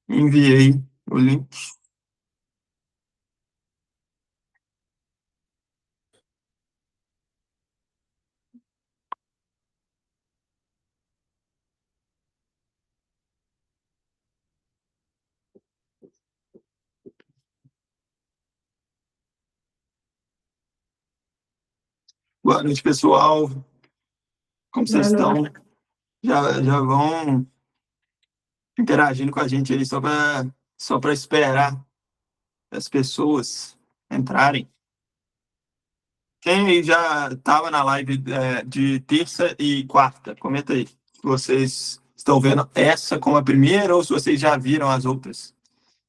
Enviei o link. Boa noite, pessoal. Como vocês estão? Já vão interagindo com a gente aí só para esperar as pessoas entrarem. Quem aí já estava na live de terça e quarta? Comenta aí. Se vocês estão vendo essa como a primeira ou se vocês já viram as outras.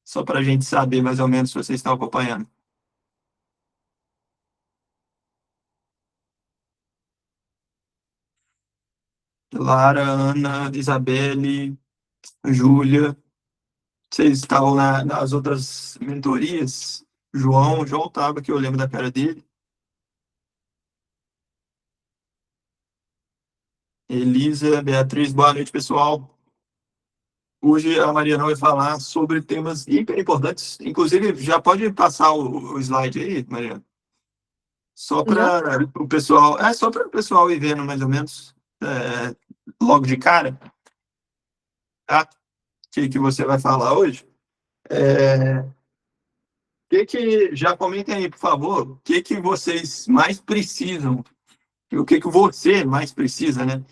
Só para a gente saber mais ou menos se vocês estão acompanhando. Lara, Ana, Isabelle, Júlia. Vocês estavam nas outras mentorias? João estava, que eu lembro da cara dele. Elisa, Beatriz, boa noite, pessoal. Hoje a Mariana vai falar sobre temas hiper importantes. Inclusive, já pode passar o slide aí, Mariana. Só para o pessoal. Só para o pessoal ir vendo mais ou menos logo de cara, tá? Que você vai falar hoje. Já comentem aí, por favor, o que vocês mais precisam, o que você mais precisa, né?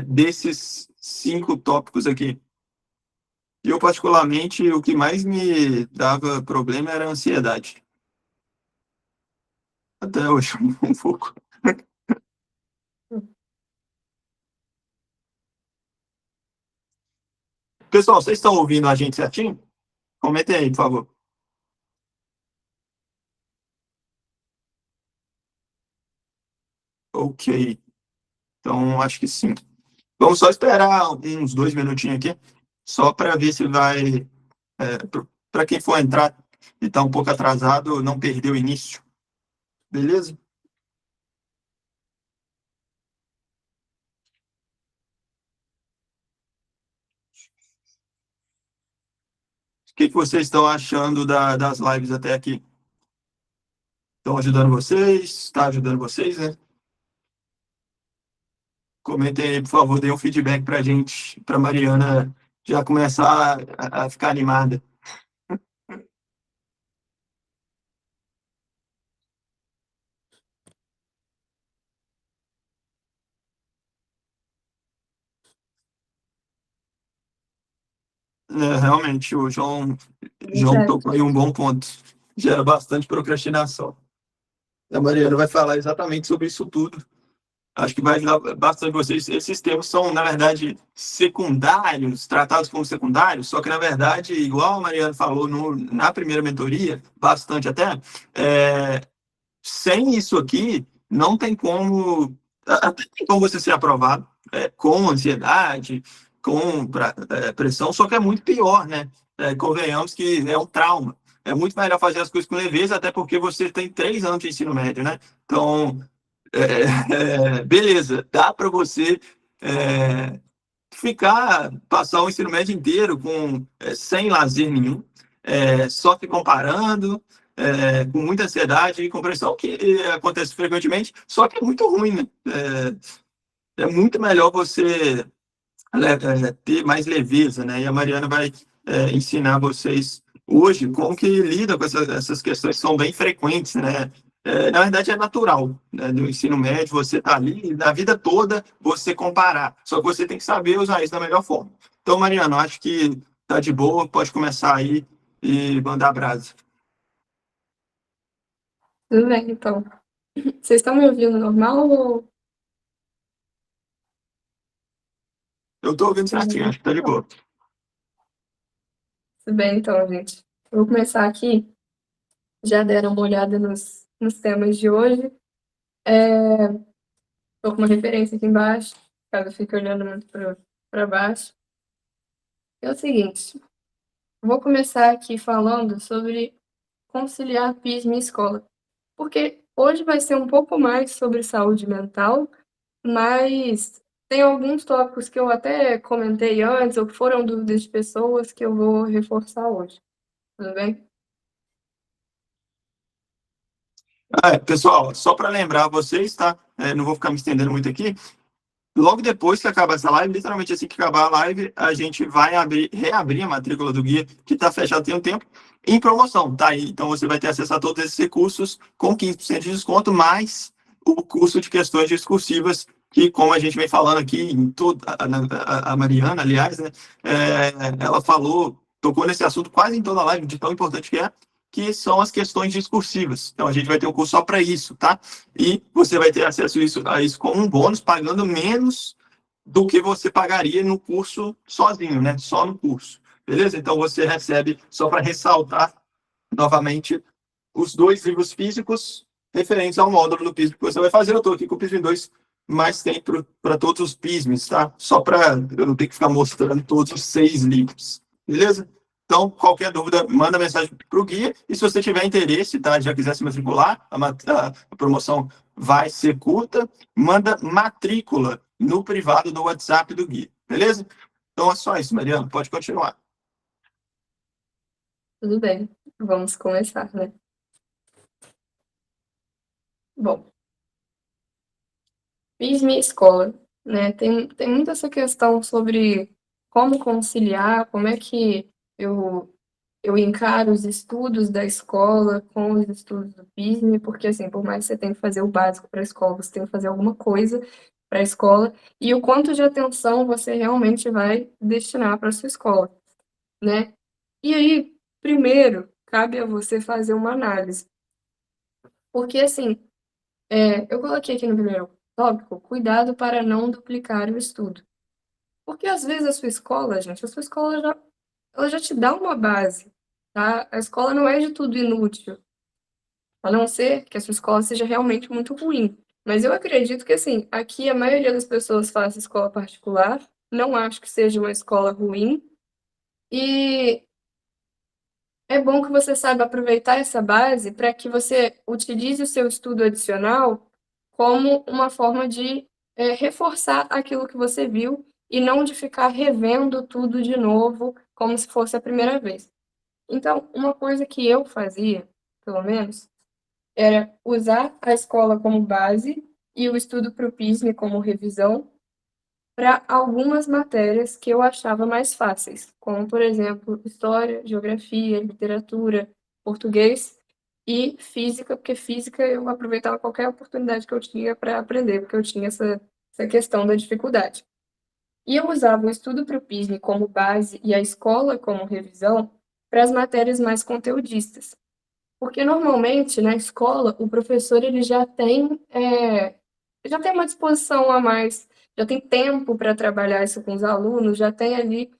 Desses 5 tópicos aqui. Eu, particularmente, o que mais me dava problema era a ansiedade. Até hoje, um pouco. Pessoal, vocês estão ouvindo a gente certinho? Comentem aí, por favor. Ok. Então, acho que sim. Vamos só esperar uns 2 minutinhos aqui, só para ver se vai. Para quem for entrar e está um pouco atrasado, não perder o início. Beleza? O que vocês estão achando das lives até aqui? Estão ajudando vocês? Está ajudando vocês, né? Comentem aí, por favor, deem um feedback para a gente, para a Mariana já começar a ficar animada. Realmente, o João tocou em um bom ponto. Gera bastante procrastinação. A Mariana vai falar exatamente sobre isso tudo. Acho que vai ajudar bastante vocês. Esses termos são, na verdade, secundários, tratados como secundários, só que, na verdade, igual a Mariana falou na primeira mentoria, bastante até, sem isso aqui, não tem como, até tem como você ser aprovado com ansiedade, com pressão, só que é muito pior, né? Convenhamos que é um trauma. É muito melhor fazer as coisas com leveza, até porque você tem 3 anos de ensino médio, né? Então, beleza, dá para você passar o ensino médio inteiro sem lazer nenhum, só se comparando, com muita ansiedade e compressão, que acontece frequentemente, só que é muito ruim, né? É muito melhor você ter mais leveza, né? E a Mariana vai ensinar vocês hoje como que lida com essas questões que são bem frequentes, né? Na verdade, é natural, né? No ensino médio, você está ali, na vida toda, você comparar. Só que você tem que saber usar isso da melhor forma. Então, Mariana, acho que tá de boa, pode começar aí e mandar brasa. Tudo bem, então. Vocês estão me ouvindo normal ou... Eu estou ouvindo certinho, acho que tá de boa. Tudo bem, então, gente. Eu vou começar aqui. Já deram uma olhada nos temas de hoje. Estou com uma referência aqui embaixo, caso eu fique olhando muito para baixo. É o seguinte, vou começar aqui falando sobre conciliar PISM e escola, porque hoje vai ser um pouco mais sobre saúde mental, mas tem alguns tópicos que eu até comentei antes, ou que foram dúvidas de pessoas, que eu vou reforçar hoje. Tudo bem? Pessoal, só para lembrar vocês, tá? Não vou ficar me estendendo muito aqui. Logo depois que acabar essa live, literalmente assim que acabar a live, a gente vai reabrir a matrícula do guia, que está fechado tem um tempo, em promoção, tá? Então você vai ter acesso a todos esses recursos com 15% de desconto, mais o curso de questões discursivas, que, como a gente vem falando aqui, em todo, a Mariana, aliás, né, ela tocou nesse assunto quase em toda a live, de tão importante que são as questões discursivas. Então a gente vai ter um curso só para isso, tá? E você vai ter acesso a isso com um bônus, pagando menos do que você pagaria no curso sozinho, né? Só no curso. Beleza? Então você recebe, só para ressaltar novamente, os 2 livros físicos referentes ao módulo do PISM que você vai fazer. Eu estou aqui com o PISM 2, mas tem para todos os PISMs, tá? Só para eu não ter que ficar mostrando todos os 6 livros. Beleza? Então, qualquer dúvida, manda mensagem para o guia. E se você tiver interesse, tá? Já quiser se matricular, a promoção vai ser curta, manda matrícula no privado do WhatsApp do guia. Beleza? Então é só isso, Mariana. Pode continuar. Tudo bem, vamos começar, né? Bom, PISM e escola, né? Tem muito essa questão sobre como conciliar, como é que eu encaro os estudos da escola com os estudos do PISM, porque, assim, por mais que você tenha que fazer o básico para a escola, você tem que fazer alguma coisa para a escola, e o quanto de atenção você realmente vai destinar para a sua escola, né? E aí, primeiro, cabe a você fazer uma análise, porque, assim, eu coloquei aqui no primeiro tópico, cuidado para não duplicar o estudo. Porque às vezes a sua escola, gente, a sua escola ela já te dá uma base, tá? A escola não é de tudo inútil, a não ser que a sua escola seja realmente muito ruim. Mas eu acredito que, assim, aqui a maioria das pessoas faz escola particular, não acho que seja uma escola ruim, e é bom que você saiba aproveitar essa base para que você utilize o seu estudo adicional como uma forma de reforçar aquilo que você viu e não de ficar revendo tudo de novo como se fosse a primeira vez. Então, uma coisa que eu fazia, pelo menos, era usar a escola como base e o estudo para o PISM como revisão para algumas matérias que eu achava mais fáceis, como, por exemplo, história, geografia, literatura, português e física, porque física eu aproveitava qualquer oportunidade que eu tinha para aprender, porque eu tinha essa questão da dificuldade. E eu usava o estudo para o PISM como base e a escola como revisão para as matérias mais conteudistas. Porque normalmente na escola o professor ele já tem uma disposição a mais, já tem tempo para trabalhar isso com os alunos, já tem ali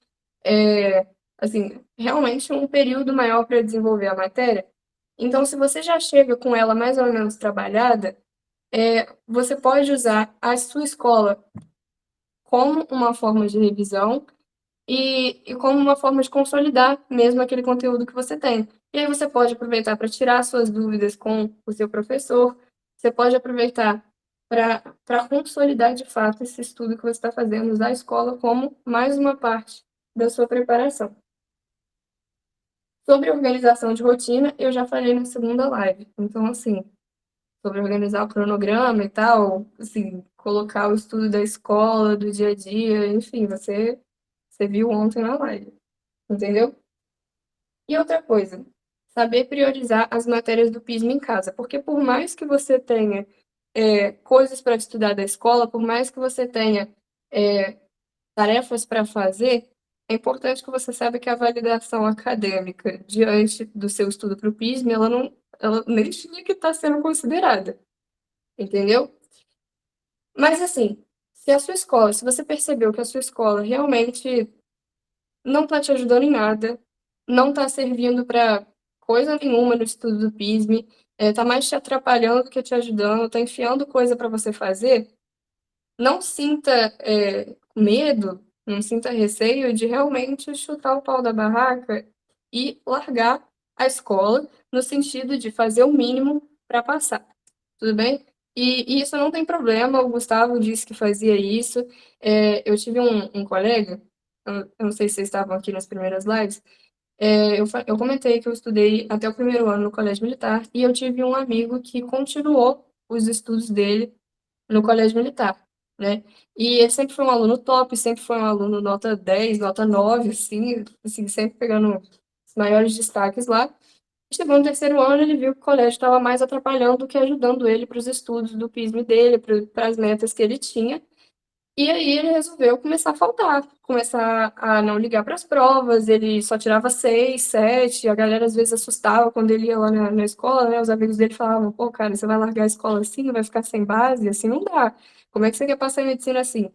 assim, realmente um período maior para desenvolver a matéria. Então, se você já chega com ela mais ou menos trabalhada, você pode usar a sua escola como uma forma de revisão e como uma forma de consolidar mesmo aquele conteúdo que você tem. E aí você pode aproveitar para tirar suas dúvidas com o seu professor, você pode aproveitar para consolidar de fato esse estudo que você está fazendo, usar a escola como mais uma parte da sua preparação. Sobre organização de rotina, eu já falei na segunda live. Então, assim, sobre organizar o cronograma e tal, assim, colocar o estudo da escola, do dia a dia, enfim, você viu ontem na live, entendeu? E outra coisa, saber priorizar as matérias do PISM em casa, porque por mais que você tenha coisas para estudar da escola, por mais que você tenha é, tarefas para fazer, é importante que você saiba que a validação acadêmica diante do seu estudo para o PISM, ela nem tinha que estar sendo considerada, entendeu? Mas assim, se você percebeu que a sua escola realmente não está te ajudando em nada, não está servindo para coisa nenhuma no estudo do PISM, está mais te atrapalhando do que te ajudando, está enfiando coisa para você fazer, não sinta medo, não sinta receio de realmente chutar o pau da barraca e largar a escola, no sentido de fazer o mínimo para passar, tudo bem? E isso não tem problema, o Gustavo disse que fazia isso. Eu tive um colega, eu não sei se vocês estavam aqui nas primeiras lives, eu comentei que eu estudei até o primeiro ano no colégio militar, e eu tive um amigo que continuou os estudos dele no colégio militar, né? E ele sempre foi um aluno top, sempre foi um aluno nota 10, nota 9, assim, sempre pegando os maiores destaques lá. Chegou no terceiro ano, ele viu que o colégio estava mais atrapalhando do que ajudando ele para os estudos do PISM dele, para as metas que ele tinha. E aí ele resolveu começar a faltar, começar a não ligar para as provas, ele só tirava 6, 7, a galera às vezes assustava quando ele ia lá na escola, né? Os amigos dele falavam, pô, cara, você vai largar a escola assim, vai ficar sem base, assim não dá. Como é que você quer passar em medicina assim?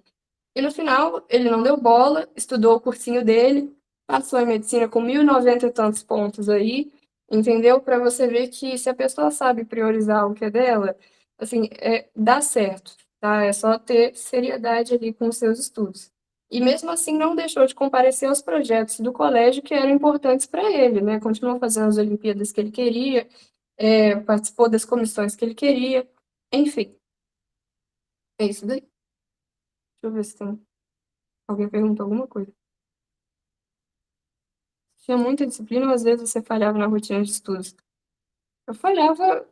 E no final, ele não deu bola, estudou o cursinho dele, passou em medicina com 1.090 e tantos pontos aí, entendeu? Para você ver que se a pessoa sabe priorizar o que é dela, assim, dá certo, tá? É só ter seriedade ali com os seus estudos. E mesmo assim não deixou de comparecer aos projetos do colégio que eram importantes para ele, né? Continuou fazendo as Olimpíadas que ele queria, participou das comissões que ele queria, enfim, é isso daí. Deixa eu ver se tem alguém perguntou alguma coisa. Tinha muita disciplina, ou às vezes você falhava na rotina de estudos? Eu falhava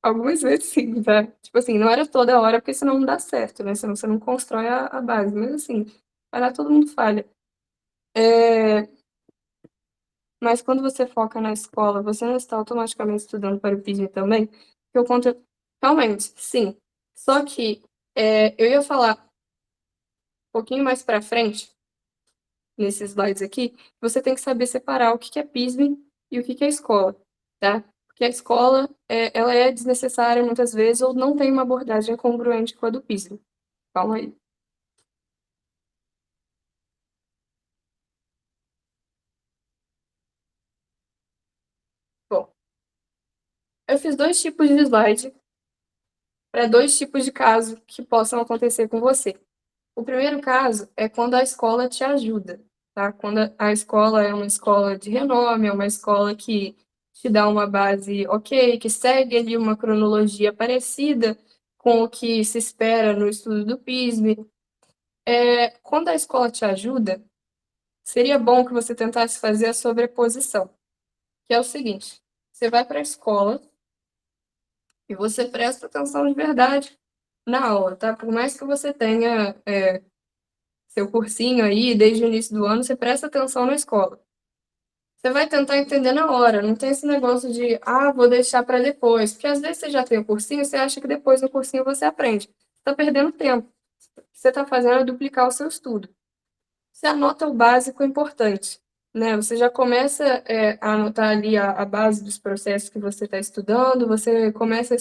algumas vezes sim, tá? Tipo assim, não era toda hora, porque senão não dá certo, né? Senão você não constrói a base. Mas assim, falhar todo mundo falha. É, mas quando você foca na escola, você não está automaticamente estudando para o PISM também? Porque eu conto. Realmente, sim. Só que eu ia falar um pouquinho mais para frente, nesses slides aqui, você tem que saber separar o que que é PISM e o que que é escola, tá? Porque a escola, ela é desnecessária muitas vezes ou não tem uma abordagem congruente com a do PISM. Calma aí. Bom, eu fiz dois tipos de slide para dois tipos de casos que possam acontecer com você. O primeiro caso é quando a escola te ajuda, tá? Quando a escola é uma escola de renome, é uma escola que te dá uma base ok, que segue ali uma cronologia parecida com o que se espera no estudo do PISM. Quando a escola te ajuda, seria bom que você tentasse fazer a sobreposição, que é o seguinte: você vai para a escola e você presta atenção de verdade na aula, tá? Por mais que você tenha seu cursinho aí, desde o início do ano, você presta atenção na escola. Você vai tentar entender na hora, não tem esse negócio de, vou deixar para depois, porque às vezes você já tem o cursinho, você acha que depois no cursinho você aprende. Você está perdendo tempo. O que você está fazendo é duplicar o seu estudo. Você anota o básico importante, né? Você já começa a anotar ali a base dos processos que você está estudando, você começa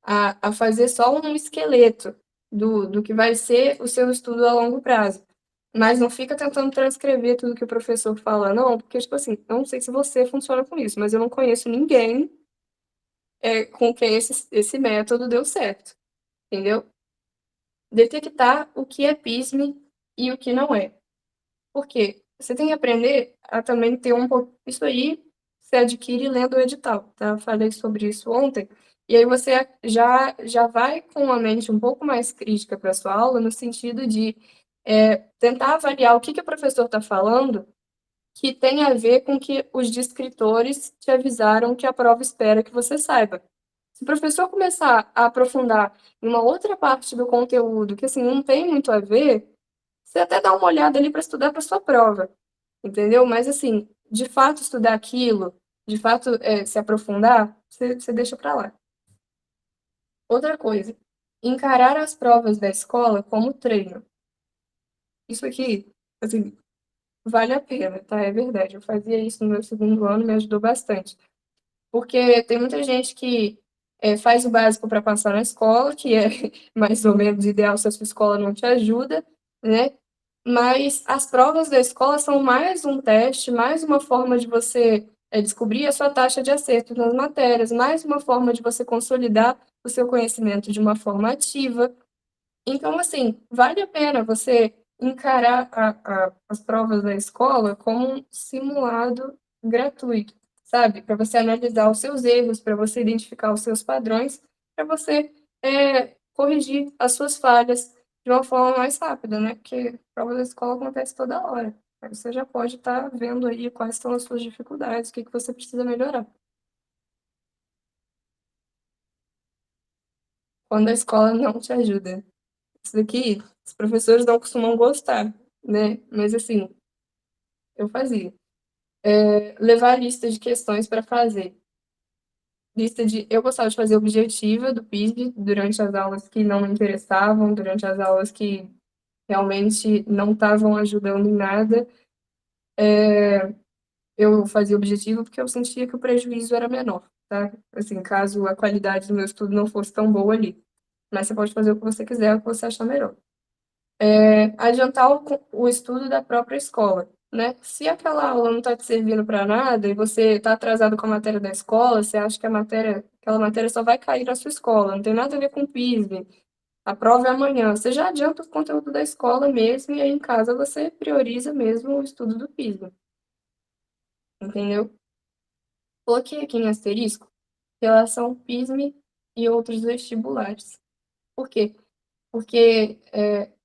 a fazer só um esqueleto do que vai ser o seu estudo a longo prazo. Mas não fica tentando transcrever tudo que o professor fala, não, porque, tipo assim, eu não sei se você funciona com isso, mas eu não conheço ninguém com quem esse método deu certo, entendeu? Detectar o que é PISM e o que não é. Por quê? Você tem que aprender a também ter um pouco. Isso aí você adquire lendo o edital, tá? Eu falei sobre isso ontem. E aí você já vai com a mente um pouco mais crítica para a sua aula, no sentido de tentar avaliar o que o professor está falando que tem a ver com que os descritores te avisaram que a prova espera que você saiba. Se o professor começar a aprofundar em uma outra parte do conteúdo que assim não tem muito a ver, você até dá uma olhada ali para estudar para sua prova, entendeu? Mas assim, de fato estudar aquilo, de fato se aprofundar, você deixa para lá. Outra coisa, encarar as provas da escola como treino. Isso aqui, assim, vale a pena, tá? É verdade. Eu fazia isso no meu segundo ano, me ajudou bastante. Porque tem muita gente que faz o básico para passar na escola, que é mais ou menos ideal se a sua escola não te ajuda, né? Mas as provas da escola são mais um teste, mais uma forma de você descobrir a sua taxa de acerto nas matérias, mais uma forma de você consolidar o seu conhecimento de uma forma ativa. Então, assim, vale a pena você encarar as provas da escola como um simulado gratuito, sabe? Para você analisar os seus erros, para você identificar os seus padrões, para você corrigir as suas falhas de uma forma mais rápida, né? Porque a prova da escola acontece toda hora. Aí você já pode estar vendo aí quais são as suas dificuldades, o que que você precisa melhorar. Quando a escola não te ajuda. Isso daqui, os professores não costumam gostar, né? Mas assim, eu fazia. Levar lista de questões para fazer. Eu gostava de fazer objetiva do PISB durante as aulas que não me interessavam, durante as aulas que realmente não estavam ajudando em nada. Eu fazia objetivo porque eu sentia que o prejuízo era menor, tá? Assim, caso a qualidade do meu estudo não fosse tão boa ali. Mas você pode fazer o que você quiser, o que você achar melhor. Adiantar o estudo da própria escola, né? Se aquela aula não está te servindo para nada e você está atrasado com a matéria da escola, você acha que aquela matéria só vai cair na sua escola, não tem nada a ver com o PISB, a prova é amanhã, você já adianta o conteúdo da escola mesmo e aí em casa você prioriza mesmo o estudo do PISB, entendeu? Coloquei aqui em asterisco relação PISM e outros vestibulares. Por quê? Porque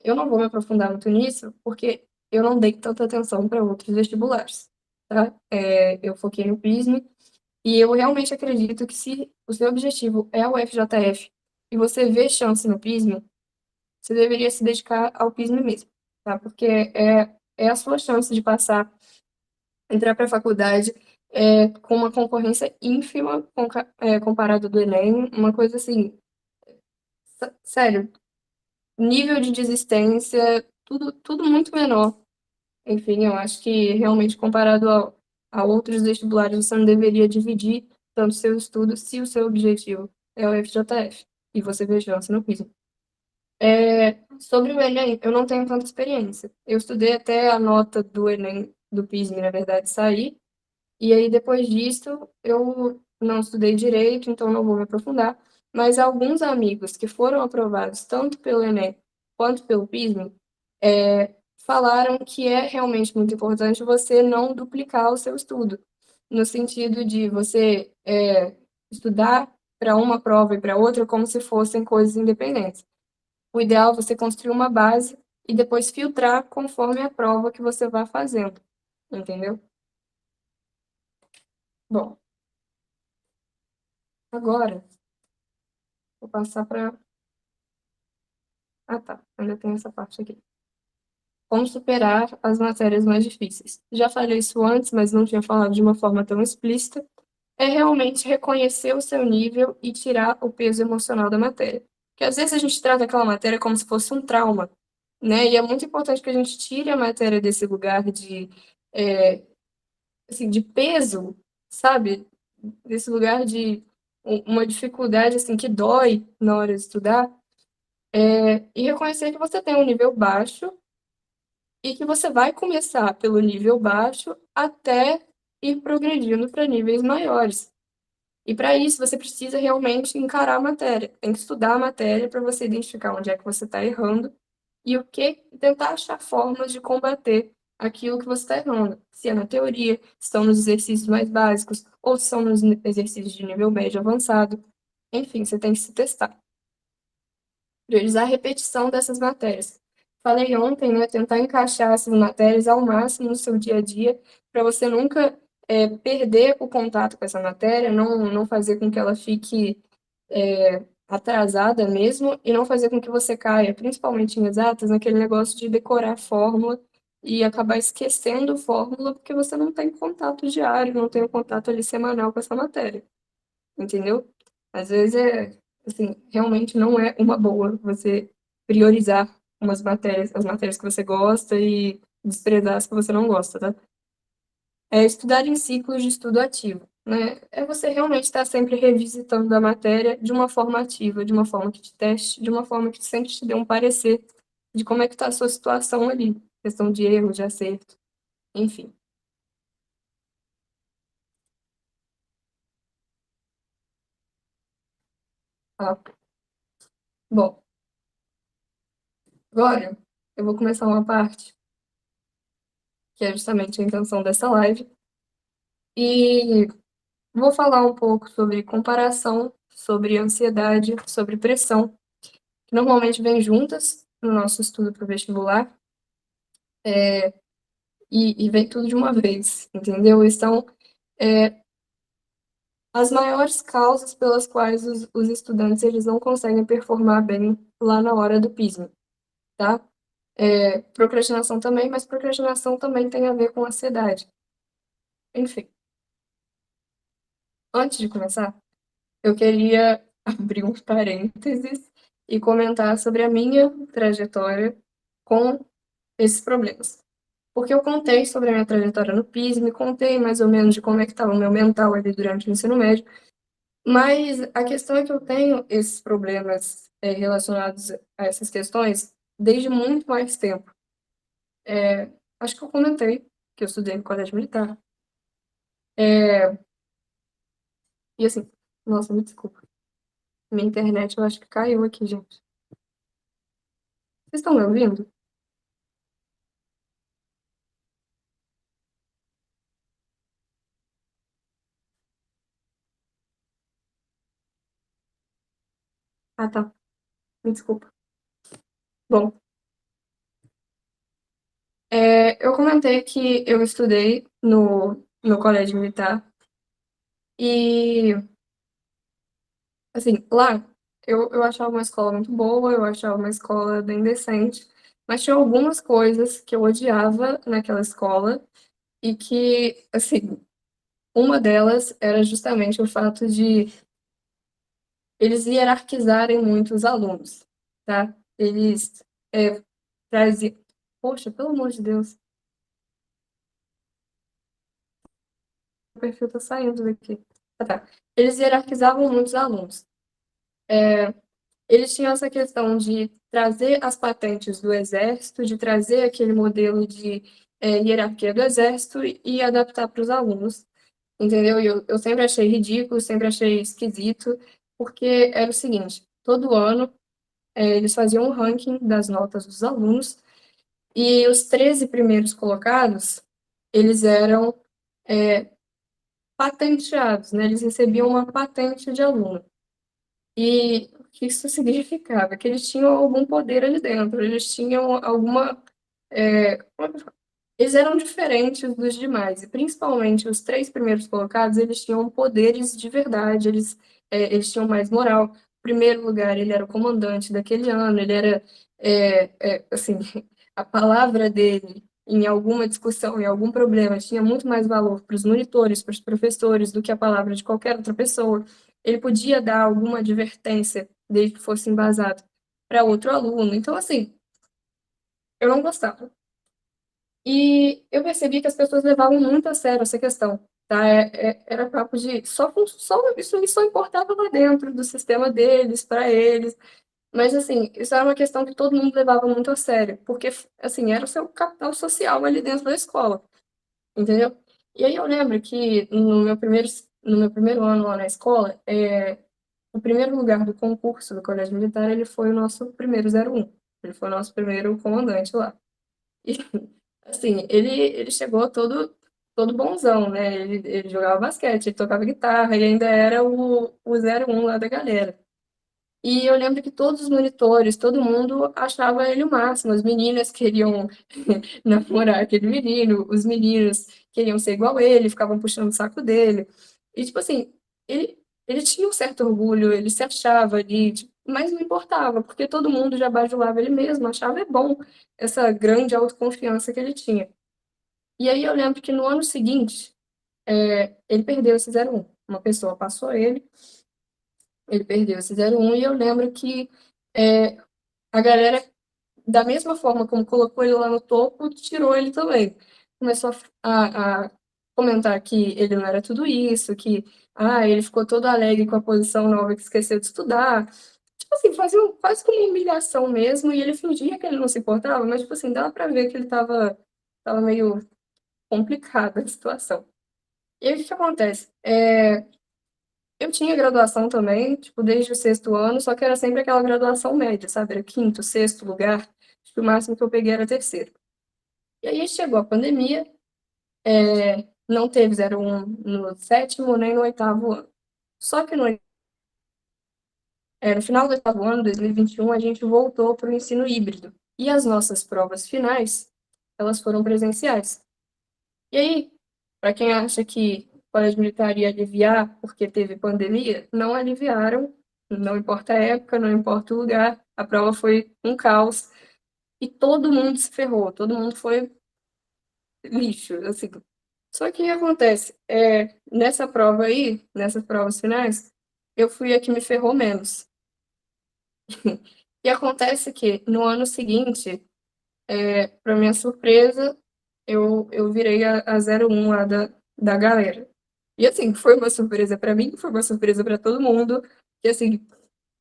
eu não vou me aprofundar muito nisso, porque eu não dei tanta atenção para outros vestibulares, tá? Eu foquei no PISM e eu realmente acredito que se o seu objetivo é o FJF e você vê chance no PISM, você deveria se dedicar ao PISM mesmo, tá? Porque é a sua chance de passar, entrar para a faculdade com uma concorrência ínfima comparado do Enem, uma coisa assim, sério, nível de desistência, tudo muito menor. Enfim, eu acho que realmente comparado a outros vestibulares, você não deveria dividir tanto seu estudo se o seu objetivo é o FJF e você vê chance no PISA. Sobre o Enem, eu não tenho tanta experiência. Eu estudei até a nota do Enem, do PISM, na verdade, sair, e aí, depois disso, eu não estudei direito, então não vou me aprofundar. Mas alguns amigos que foram aprovados tanto pelo Enem quanto pelo PISM falaram que é realmente muito importante você não duplicar o seu estudo, no sentido de você estudar para uma prova e para outra como se fossem coisas independentes. O ideal é você construir uma base e depois filtrar conforme a prova que você vai fazendo, entendeu? Bom, agora vou passar para. Ah, tá. Ainda tem essa parte aqui. Como superar as matérias mais difíceis. Já falei isso antes, mas não tinha falado de uma forma tão explícita. É realmente reconhecer o seu nível e tirar o peso emocional da matéria. Porque às vezes a gente trata aquela matéria como se fosse um trauma, né? E é muito importante que a gente tire a matéria desse lugar é, assim, de peso, sabe? Desse lugar de uma dificuldade assim que dói na hora de estudar. E reconhecer que você tem um nível baixo e que você vai começar pelo nível baixo até ir progredindo para níveis maiores. E para isso você precisa realmente encarar a matéria. Tem que estudar a matéria para você identificar onde é que você está errando e o que tentar achar formas de combater aquilo que você está errando. Se é na teoria, se estão nos exercícios mais básicos ou se são nos exercícios de nível médio avançado. Enfim, você tem que se testar. Priorizar a repetição dessas matérias. Falei ontem, né, tentar encaixar essas matérias ao máximo no seu dia a dia, para você nunca perder o contato com essa matéria, não fazer com que ela fique atrasada mesmo, e não fazer com que você caia, principalmente em exatas, naquele negócio de decorar fórmula e acabar esquecendo fórmula porque você não tem contato diário, não tem o contato ali semanal com essa matéria, entendeu? Às vezes assim, realmente não é uma boa você priorizar as matérias que você gosta e desprezar as que você não gosta, tá? Estudar em ciclos de estudo ativo, né? É você realmente estar sempre revisitando a matéria de uma forma ativa, de uma forma que te teste, de uma forma que sempre te dê um parecer de como é que está a sua situação ali, questão de erro, de acerto, enfim. Tá? Bom, agora eu vou começar uma parte que é justamente a intenção dessa live, e vou falar um pouco sobre comparação, sobre ansiedade, sobre pressão, que normalmente vêm juntas no nosso estudo para o vestibular, e vem tudo de uma vez, entendeu? Então, as maiores causas pelas quais os estudantes eles não conseguem performar bem lá na hora do PISM, tá? Procrastinação também, mas procrastinação também tem a ver com ansiedade. Enfim, antes de começar, eu queria abrir um parênteses e comentar sobre a minha trajetória com esses problemas. Porque eu contei sobre a minha trajetória no PISM, contei mais ou menos de como é que estava o meu mental ali durante o ensino médio, mas a questão é que eu tenho esses problemas relacionados a essas questões desde muito mais tempo. Acho que eu comentei que eu estudei no colégio militar. E assim, nossa, me desculpa. Minha internet eu acho que caiu aqui, gente. Vocês estão me ouvindo? Ah, tá. Me desculpa. Bom, eu comentei que eu estudei no colégio militar e, assim, lá eu achava uma escola muito boa, eu achava uma escola bem decente, mas tinha algumas coisas que eu odiava naquela escola e que, assim, uma delas era justamente o fato de eles hierarquizarem muito os alunos, tá? Eles traziam. Poxa, pelo amor de Deus, o perfil tá saindo daqui. Ah, tá. Eles hierarquizavam muitos alunos. Eles tinham essa questão de trazer as patentes do exército, de trazer aquele modelo de hierarquia do exército e adaptar para os alunos, entendeu? E eu sempre achei ridículo, sempre achei esquisito, porque era o seguinte: todo ano eles faziam um ranking das notas dos alunos e os 13 primeiros colocados, eles eram patenteados, né? Eles recebiam uma patente de aluno. E o que isso significava? Que eles tinham algum poder ali dentro, eles tinham alguma. Como é que eu falo? Eles eram diferentes dos demais, e principalmente os 3 primeiros colocados, eles tinham poderes de verdade, eles tinham mais moral. Em primeiro lugar, ele era o comandante daquele ano, ele era, assim, a palavra dele em alguma discussão, em algum problema, tinha muito mais valor para os monitores, para os professores, do que a palavra de qualquer outra pessoa. Ele podia dar alguma advertência, desde que fosse embasado, para outro aluno. Então, assim, eu não gostava. E eu percebi que as pessoas levavam muito a sério essa questão, tá? Era papo de isso só importava lá dentro do sistema deles, para eles. Mas assim, isso era uma questão que todo mundo levava muito a sério, porque assim, era o seu capital social ali dentro da escola, entendeu? E aí eu lembro que no meu primeiro ano lá na escola, o primeiro lugar do concurso do Colégio Militar, ele foi o nosso primeiro 01. Ele foi o nosso primeiro comandante lá. E, assim, ele chegou todo bonzão, né? Ele jogava basquete, ele tocava guitarra e ainda era o 01 lá da galera. E eu lembro que todos os monitores, todo mundo achava ele o máximo. As meninas queriam namorar aquele menino, os meninos queriam ser igual a ele, ficavam puxando o saco dele. E, tipo assim, ele tinha um certo orgulho, ele se achava ali, tipo, mas não importava, porque todo mundo já bajulava ele mesmo, achava bom essa grande autoconfiança que ele tinha. E aí eu lembro que no ano seguinte, ele perdeu esse 01. Uma pessoa passou ele perdeu esse 01, e eu lembro que a galera, da mesma forma como colocou ele lá no topo, tirou ele também. Começou a comentar que ele não era tudo isso, que ele ficou todo alegre com a posição nova que esqueceu de estudar. Tipo assim, fazia quase como uma humilhação mesmo, e ele fingia que ele não se importava, mas, tipo assim, dava pra ver que ele tava meio complicada a situação. E aí, o que que acontece? Eu tinha graduação também, tipo, desde o sexto ano, só que era sempre aquela graduação média, sabe? Era quinto, sexto lugar. Acho que o máximo que eu peguei era terceiro. E aí chegou a pandemia, não teve 01 no sétimo nem no oitavo ano. Só que no final do oitavo ano, 2021, a gente voltou para o ensino híbrido. E as nossas provas finais, elas foram presenciais. E aí, para quem acha que o colégio militar ia aliviar porque teve pandemia, não aliviaram, não importa a época, não importa o lugar, a prova foi um caos e todo mundo se ferrou, todo mundo foi lixo, assim. Só que o que acontece? Nessa prova aí, nessas provas finais, eu fui a que me ferrou menos. E acontece que no ano seguinte, para minha surpresa, eu virei a 01 lá da galera. E assim, foi uma surpresa para mim, foi uma surpresa para todo mundo, que assim,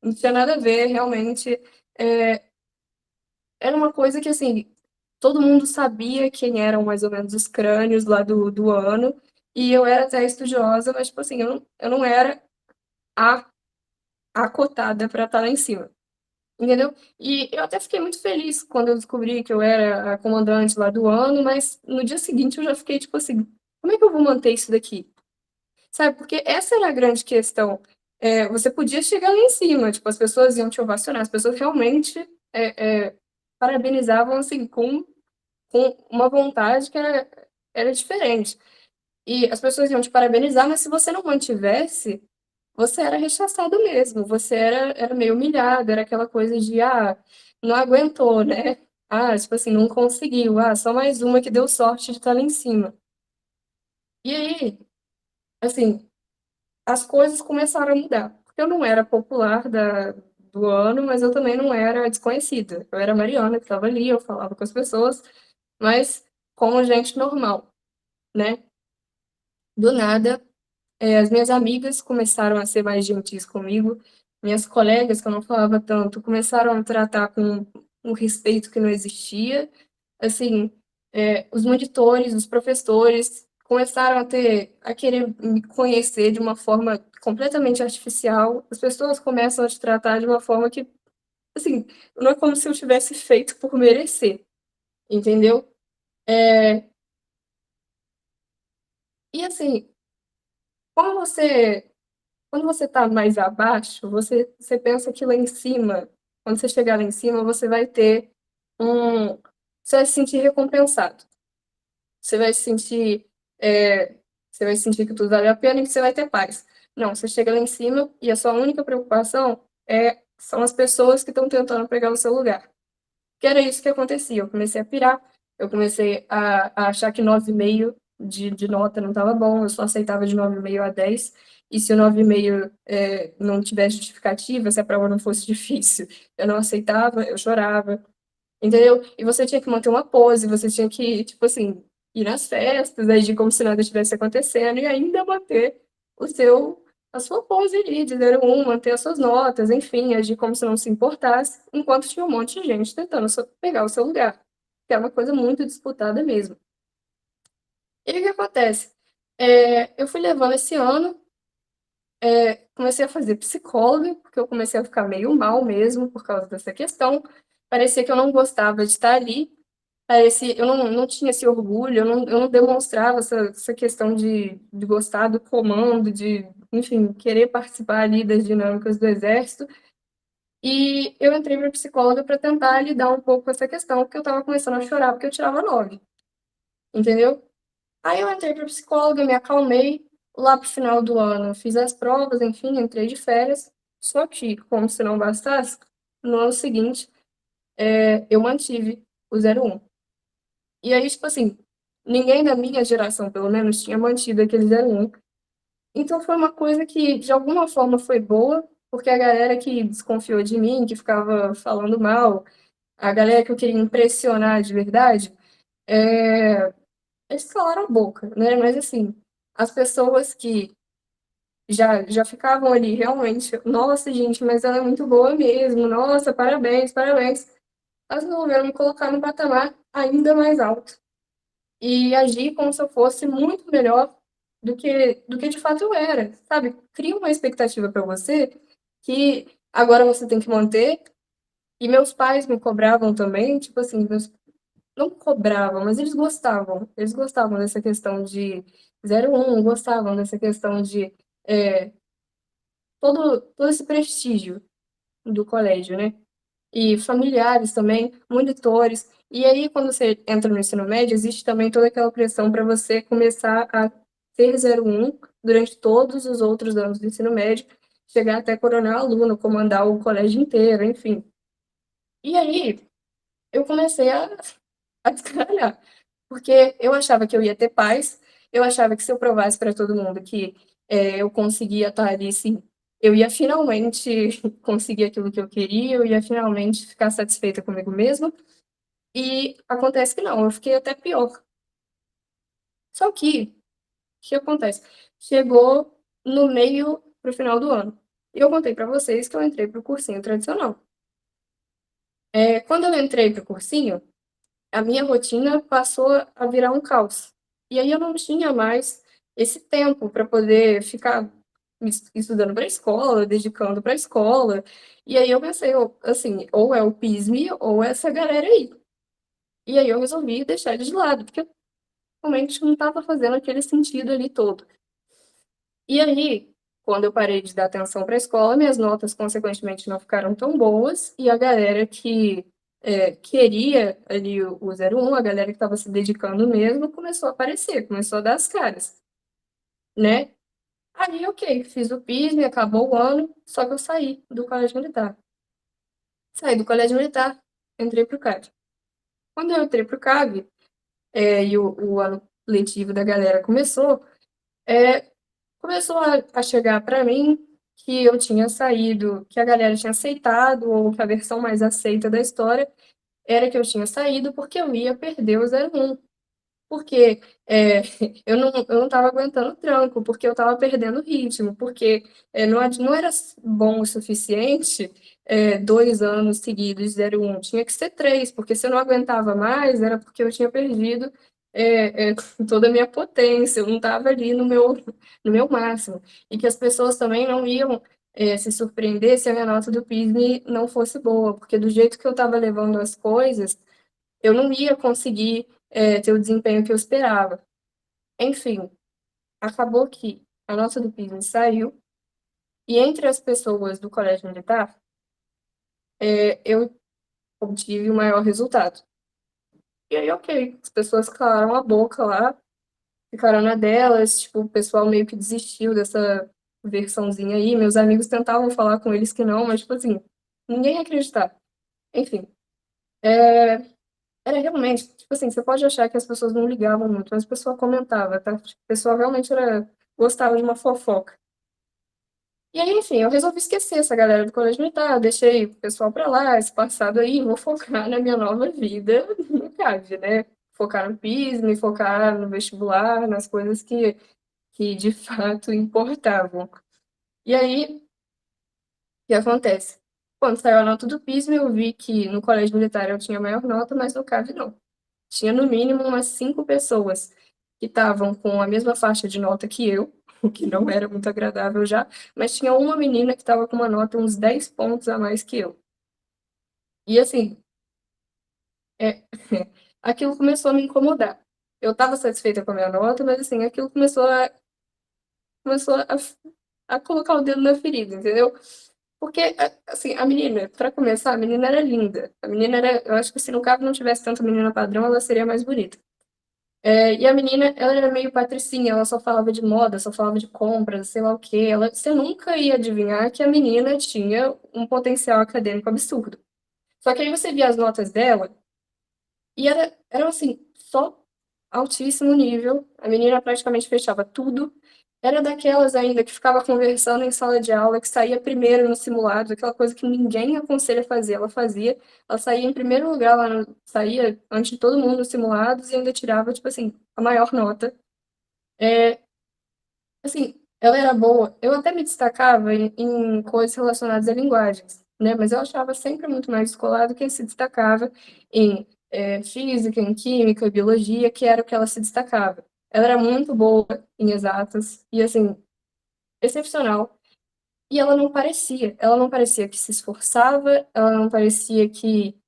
não tinha nada a ver, realmente. É, era uma coisa que assim, todo mundo sabia quem eram mais ou menos os crânios lá do ano, e eu era até estudiosa, mas tipo assim, eu não era a, a cotada para estar lá em cima. Entendeu? E eu até fiquei muito feliz quando eu descobri que eu era a comandante lá do ano, mas no dia seguinte eu já fiquei tipo assim, como é que eu vou manter isso daqui? Sabe? Porque essa era a grande questão. Você podia chegar lá em cima, tipo, as pessoas iam te ovacionar, as pessoas realmente parabenizavam assim com uma vontade que era diferente. E as pessoas iam te parabenizar, mas se você não mantivesse, você era rechaçado mesmo, você era meio humilhado, era aquela coisa de, não aguentou, né? Tipo assim, não conseguiu, só mais uma que deu sorte de estar lá em cima. E aí, assim, as coisas começaram a mudar. Porque eu não era popular do ano, mas eu também não era desconhecida. Eu era a Mariana, que estava ali, eu falava com as pessoas, mas como gente normal, né? Do nada, as minhas amigas começaram a ser mais gentis comigo, minhas colegas, que eu não falava tanto, começaram a me tratar com um respeito que não existia. Assim, os monitores, os professores começaram a querer me conhecer de uma forma completamente artificial. As pessoas começam a te tratar de uma forma que, assim, não é como se eu tivesse feito por merecer, entendeu? E assim, como você quando você está mais abaixo, você pensa que lá em cima, quando você chegar lá em cima, você vai ter um. Você vai se sentir recompensado. Você vai se sentir. é, você vai sentir que tudo vale a pena e que você vai ter paz. Não, você chega lá em cima e a sua única preocupação são as pessoas que estão tentando pegar o seu lugar. Que era isso que acontecia. Eu comecei a pirar, eu comecei a achar que 9,5 de nota não estava bom, eu só aceitava de 9,5 a 10. E se o 9,5 não tivesse justificativa, se a prova não fosse difícil, eu não aceitava, eu chorava, entendeu? E você tinha que manter uma pose, você tinha que, tipo assim, ir nas festas, agir como se nada estivesse acontecendo e ainda manter o seu, a sua pose ali, de 01, manter as suas notas, enfim, agir como se não se importasse, enquanto tinha um monte de gente tentando pegar o seu lugar, que é uma coisa muito disputada mesmo. E o que acontece? Eu fui levando esse ano, comecei a fazer psicóloga, porque eu comecei a ficar meio mal mesmo por causa dessa questão. Parecia que eu não gostava de estar ali, parecia, eu não tinha esse orgulho, eu não demonstrava essa questão de gostar do comando, de, enfim, querer participar ali das dinâmicas do exército. E eu entrei para psicóloga para tentar lidar um pouco com essa questão, porque eu estava começando a chorar porque eu tirava 9, entendeu? Aí eu entrei para psicóloga, me acalmei. Lá pro final do ano, fiz as provas, enfim, entrei de férias. Só que, como se não bastasse, no ano seguinte, eu mantive o 01. E aí, tipo assim, ninguém da minha geração, pelo menos, tinha mantido aquele 01. Então foi uma coisa que, de alguma forma, foi boa, porque a galera que desconfiou de mim, que ficava falando mal, a galera que eu queria impressionar de verdade, eles calaram a boca, né? Mas assim, as pessoas que já ficavam ali realmente, nossa, gente, mas ela é muito boa mesmo, nossa, parabéns, parabéns. Elas resolveram me colocar no patamar ainda mais alto e agir como se eu fosse muito melhor do que de fato eu era, sabe? Cria uma expectativa para você que agora você tem que manter, E meus pais me cobravam também, tipo assim, não cobravam, mas eles gostavam dessa questão de 01, gostavam dessa questão de todo esse prestígio do colégio, né? E familiares também, monitores. E aí, quando você entra no ensino médio, existe também toda aquela pressão para você começar a ser 01 durante todos os outros anos do ensino médio, chegar até coroner aluno, comandar o colégio inteiro, enfim. E aí, eu comecei a descaralhar, porque eu achava que eu ia ter paz, eu achava que se eu provasse para todo mundo que eu conseguia estar ali, sim, eu ia finalmente conseguir aquilo que eu queria, eu ia finalmente ficar satisfeita comigo mesma, e acontece que não, eu fiquei até pior. Só que, o que acontece? Chegou no meio pro final do ano, e eu contei para vocês que eu entrei pro cursinho tradicional. Quando eu entrei pro cursinho, a minha rotina passou a virar um caos. E aí eu não tinha mais esse tempo para poder ficar estudando para a escola, dedicando para a escola. E aí eu pensei, assim, ou é o PISME ou é essa galera aí. E aí eu resolvi deixar ele de lado, porque realmente não estava fazendo aquele sentido ali todo. E aí, quando eu parei de dar atenção para a escola, minhas notas, consequentemente, não ficaram tão boas, e a galera que queria ali o 01, a galera que estava se dedicando mesmo, começou a aparecer, começou a dar as caras, né? Aí, ok, fiz o PISM, acabou o ano, só que eu saí do colégio militar. Saí do colégio militar, entrei pro CAV. Quando eu entrei pro CAV, e o ano letivo da galera começou, é, começou a chegar para mim que eu tinha saído, que a galera tinha aceitado, ou que a versão mais aceita da história era que eu tinha saído porque eu ia perder o 01. Porque eu não estava aguentando o tranco, porque eu estava perdendo o ritmo, porque não era bom o suficiente 2 anos seguidos 01, tinha que ser 3, porque se eu não aguentava mais, era porque eu tinha perdido toda a minha potência, eu não estava ali no meu máximo. E que as pessoas também não iam se surpreender se a minha nota do PISME não fosse boa, porque do jeito que eu estava levando as coisas, eu não ia conseguir ter o desempenho que eu esperava. Enfim, acabou que a nota do PISA saiu, e entre as pessoas do colégio militar, eu obtive o maior resultado. E aí, ok, as pessoas calaram a boca lá, ficaram na delas, tipo, o pessoal meio que desistiu dessa versãozinha aí, meus amigos tentavam falar com eles que não, mas, tipo assim, ninguém ia acreditar. Enfim, era realmente, tipo assim, você pode achar que as pessoas não ligavam muito, mas o pessoal comentava, tá? Tipo, o pessoal realmente gostava de uma fofoca. E aí, enfim, eu resolvi esquecer essa galera do colégio militar, deixei o pessoal pra lá, esse passado aí, vou focar na minha nova vida no CAV, né? Focar no PISM, focar no vestibular, nas coisas que de fato importavam. E aí, o que acontece? Quando saiu a nota do PISM, eu vi que no colégio militar eu tinha a maior nota, mas no CAV não. Tinha no mínimo umas 5 pessoas que estavam com a mesma faixa de nota que eu, o que não era muito agradável já, mas tinha uma menina que estava com uma nota uns 10 pontos a mais que eu. E assim, é, aquilo começou a me incomodar. Eu estava satisfeita com a minha nota, mas assim, aquilo começou a colocar o dedo na ferida, entendeu? Porque, assim, a menina, para começar, a menina era linda. A menina era, eu acho que se no caso não tivesse tanta menina padrão, ela seria mais bonita. E a menina, ela era meio patricinha, ela só falava de moda, só falava de compras, sei lá o quê. Você nunca ia adivinhar que a menina tinha um potencial acadêmico absurdo. Só que aí você via as notas dela e eram assim, só altíssimo nível. A menina praticamente fechava tudo. Era daquelas ainda que ficava conversando em sala de aula, que saía primeiro no simulado, aquela coisa que ninguém aconselha a fazer. Ela fazia, ela saía em primeiro lugar lá, saía antes de todo mundo nos simulados e ainda tirava, tipo assim, a maior nota. Assim, ela era boa. Eu até me destacava em coisas relacionadas a linguagens, né? Mas eu achava sempre muito mais descolado quem se destacava em física, em química, biologia, que era o que ela se destacava. Ela era muito boa em exatas e, assim, excepcional. E ela não parecia que se esforçava, ela não parecia que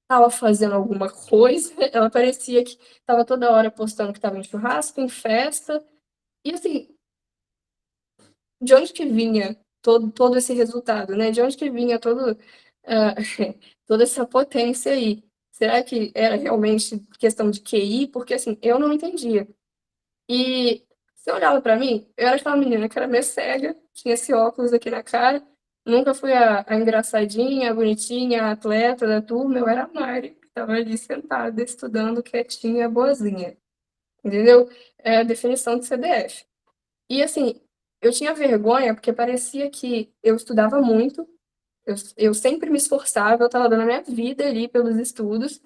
estava fazendo alguma coisa, ela parecia que estava toda hora postando que estava em churrasco, em festa, e assim, de onde que vinha todo esse resultado, né? De onde que vinha toda essa potência aí? Será que era realmente questão de QI? Porque assim, eu não entendia. E você olhava pra mim, eu era aquela menina que era meio cega, tinha esse óculos aqui na cara, nunca fui a engraçadinha, a bonitinha, a atleta da turma, eu era a Mari, que estava ali sentada, estudando, quietinha, boazinha, entendeu? É a definição de CDF. E assim, eu tinha vergonha porque parecia que eu estudava muito, eu sempre me esforçava, eu estava dando a minha vida ali pelos estudos,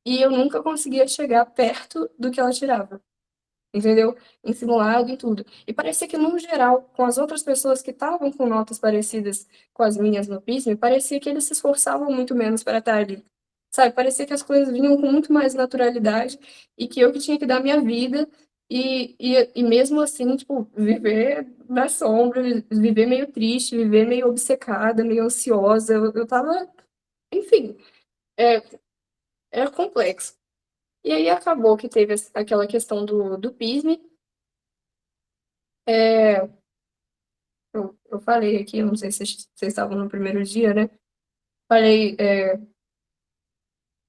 e eu nunca conseguia chegar perto do que ela tirava, entendeu? Em simulado e tudo. E parecia que, no geral, com as outras pessoas que estavam com notas parecidas com as minhas no PISM, parecia que eles se esforçavam muito menos para estar ali. Sabe? Parecia que as coisas vinham com muito mais naturalidade e que eu que tinha que dar minha vida e mesmo assim, tipo, viver na sombra, viver meio triste, viver meio obcecada, meio ansiosa. Eu tava, enfim, é, era complexo. E aí acabou que teve aquela questão do PISM. É, eu falei aqui, eu não sei se vocês estavam no primeiro dia, né? Falei,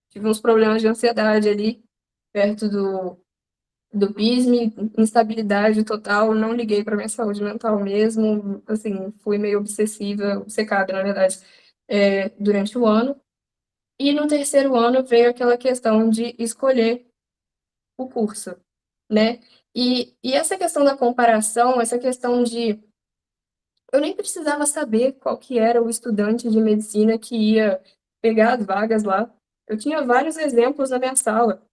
tive uns problemas de ansiedade ali, perto do PISM, instabilidade total, não liguei para minha saúde mental mesmo, assim, fui meio obsessiva, obcecada, na verdade, durante o ano. E no terceiro ano veio aquela questão de escolher o curso, né? E essa questão da comparação, essa questão de eu nem precisava saber qual que era o estudante de medicina que ia pegar as vagas lá. Eu tinha vários exemplos na minha sala,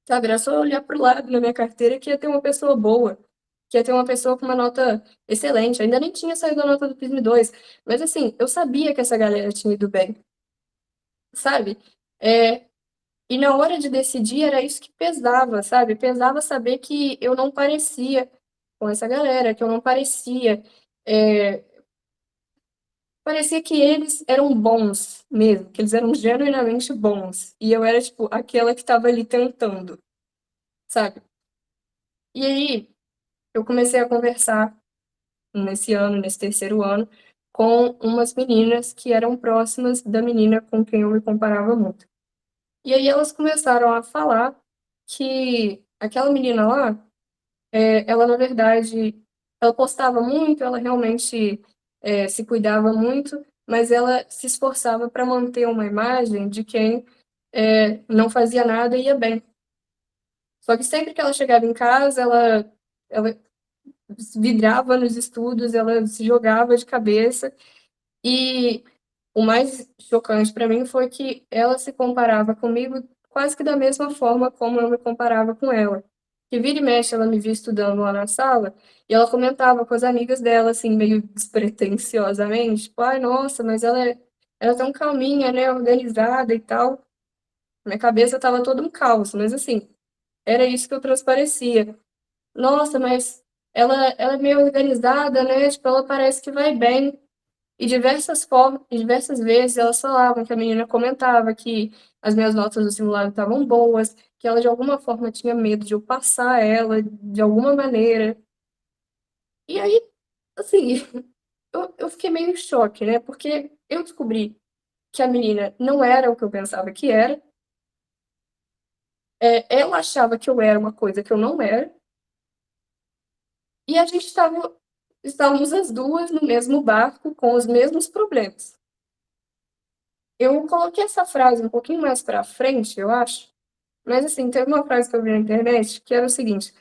sabe? Era só olhar para o lado na minha carteira que ia ter uma pessoa boa, que ia ter uma pessoa com uma nota excelente. Ainda nem tinha saído a nota do PISM 2, mas assim, eu sabia que essa galera tinha ido bem, sabe? É, e na hora de decidir era isso que pesava, sabe? Pesava saber que eu não parecia com essa galera, que eu não parecia. é, Parecia que eles eram bons mesmo, que eles eram genuinamente bons. E eu era, tipo, aquela que estava ali tentando, sabe? E aí, eu comecei a conversar nesse ano, nesse terceiro ano, com umas meninas que eram próximas da menina com quem eu me comparava muito. E aí elas começaram a falar que aquela menina lá, ela na verdade, ela postava muito, ela realmente se cuidava muito, mas ela se esforçava para manter uma imagem de quem não fazia nada e ia bem. Só que sempre que ela chegava em casa, ela vidrava nos estudos, ela se jogava de cabeça. E o mais chocante para mim foi que ela se comparava comigo quase que da mesma forma como eu me comparava com ela. Que vira e mexe, ela me via estudando lá na sala e ela comentava com as amigas dela, assim, meio despretensiosamente, tipo, ai, nossa, mas ela é tão calminha, né, organizada e tal. Minha cabeça tava todo um caos, mas assim, era isso que eu transparecia. Nossa, mas ela é meio organizada, né, tipo, ela parece que vai bem. E diversas formas, diversas vezes elas falavam que a menina comentava que as minhas notas do simulado estavam boas, que ela de alguma forma tinha medo de eu passar ela de alguma maneira. E aí, assim, eu fiquei meio em choque, né? Porque eu descobri que a menina não era o que eu pensava que era, ela achava que eu era uma coisa que eu não era, e a gente estávamos as duas no mesmo barco com os mesmos problemas. Eu coloquei essa frase um pouquinho mais para frente, eu acho, mas assim, teve uma frase que eu vi na internet que era o seguinte: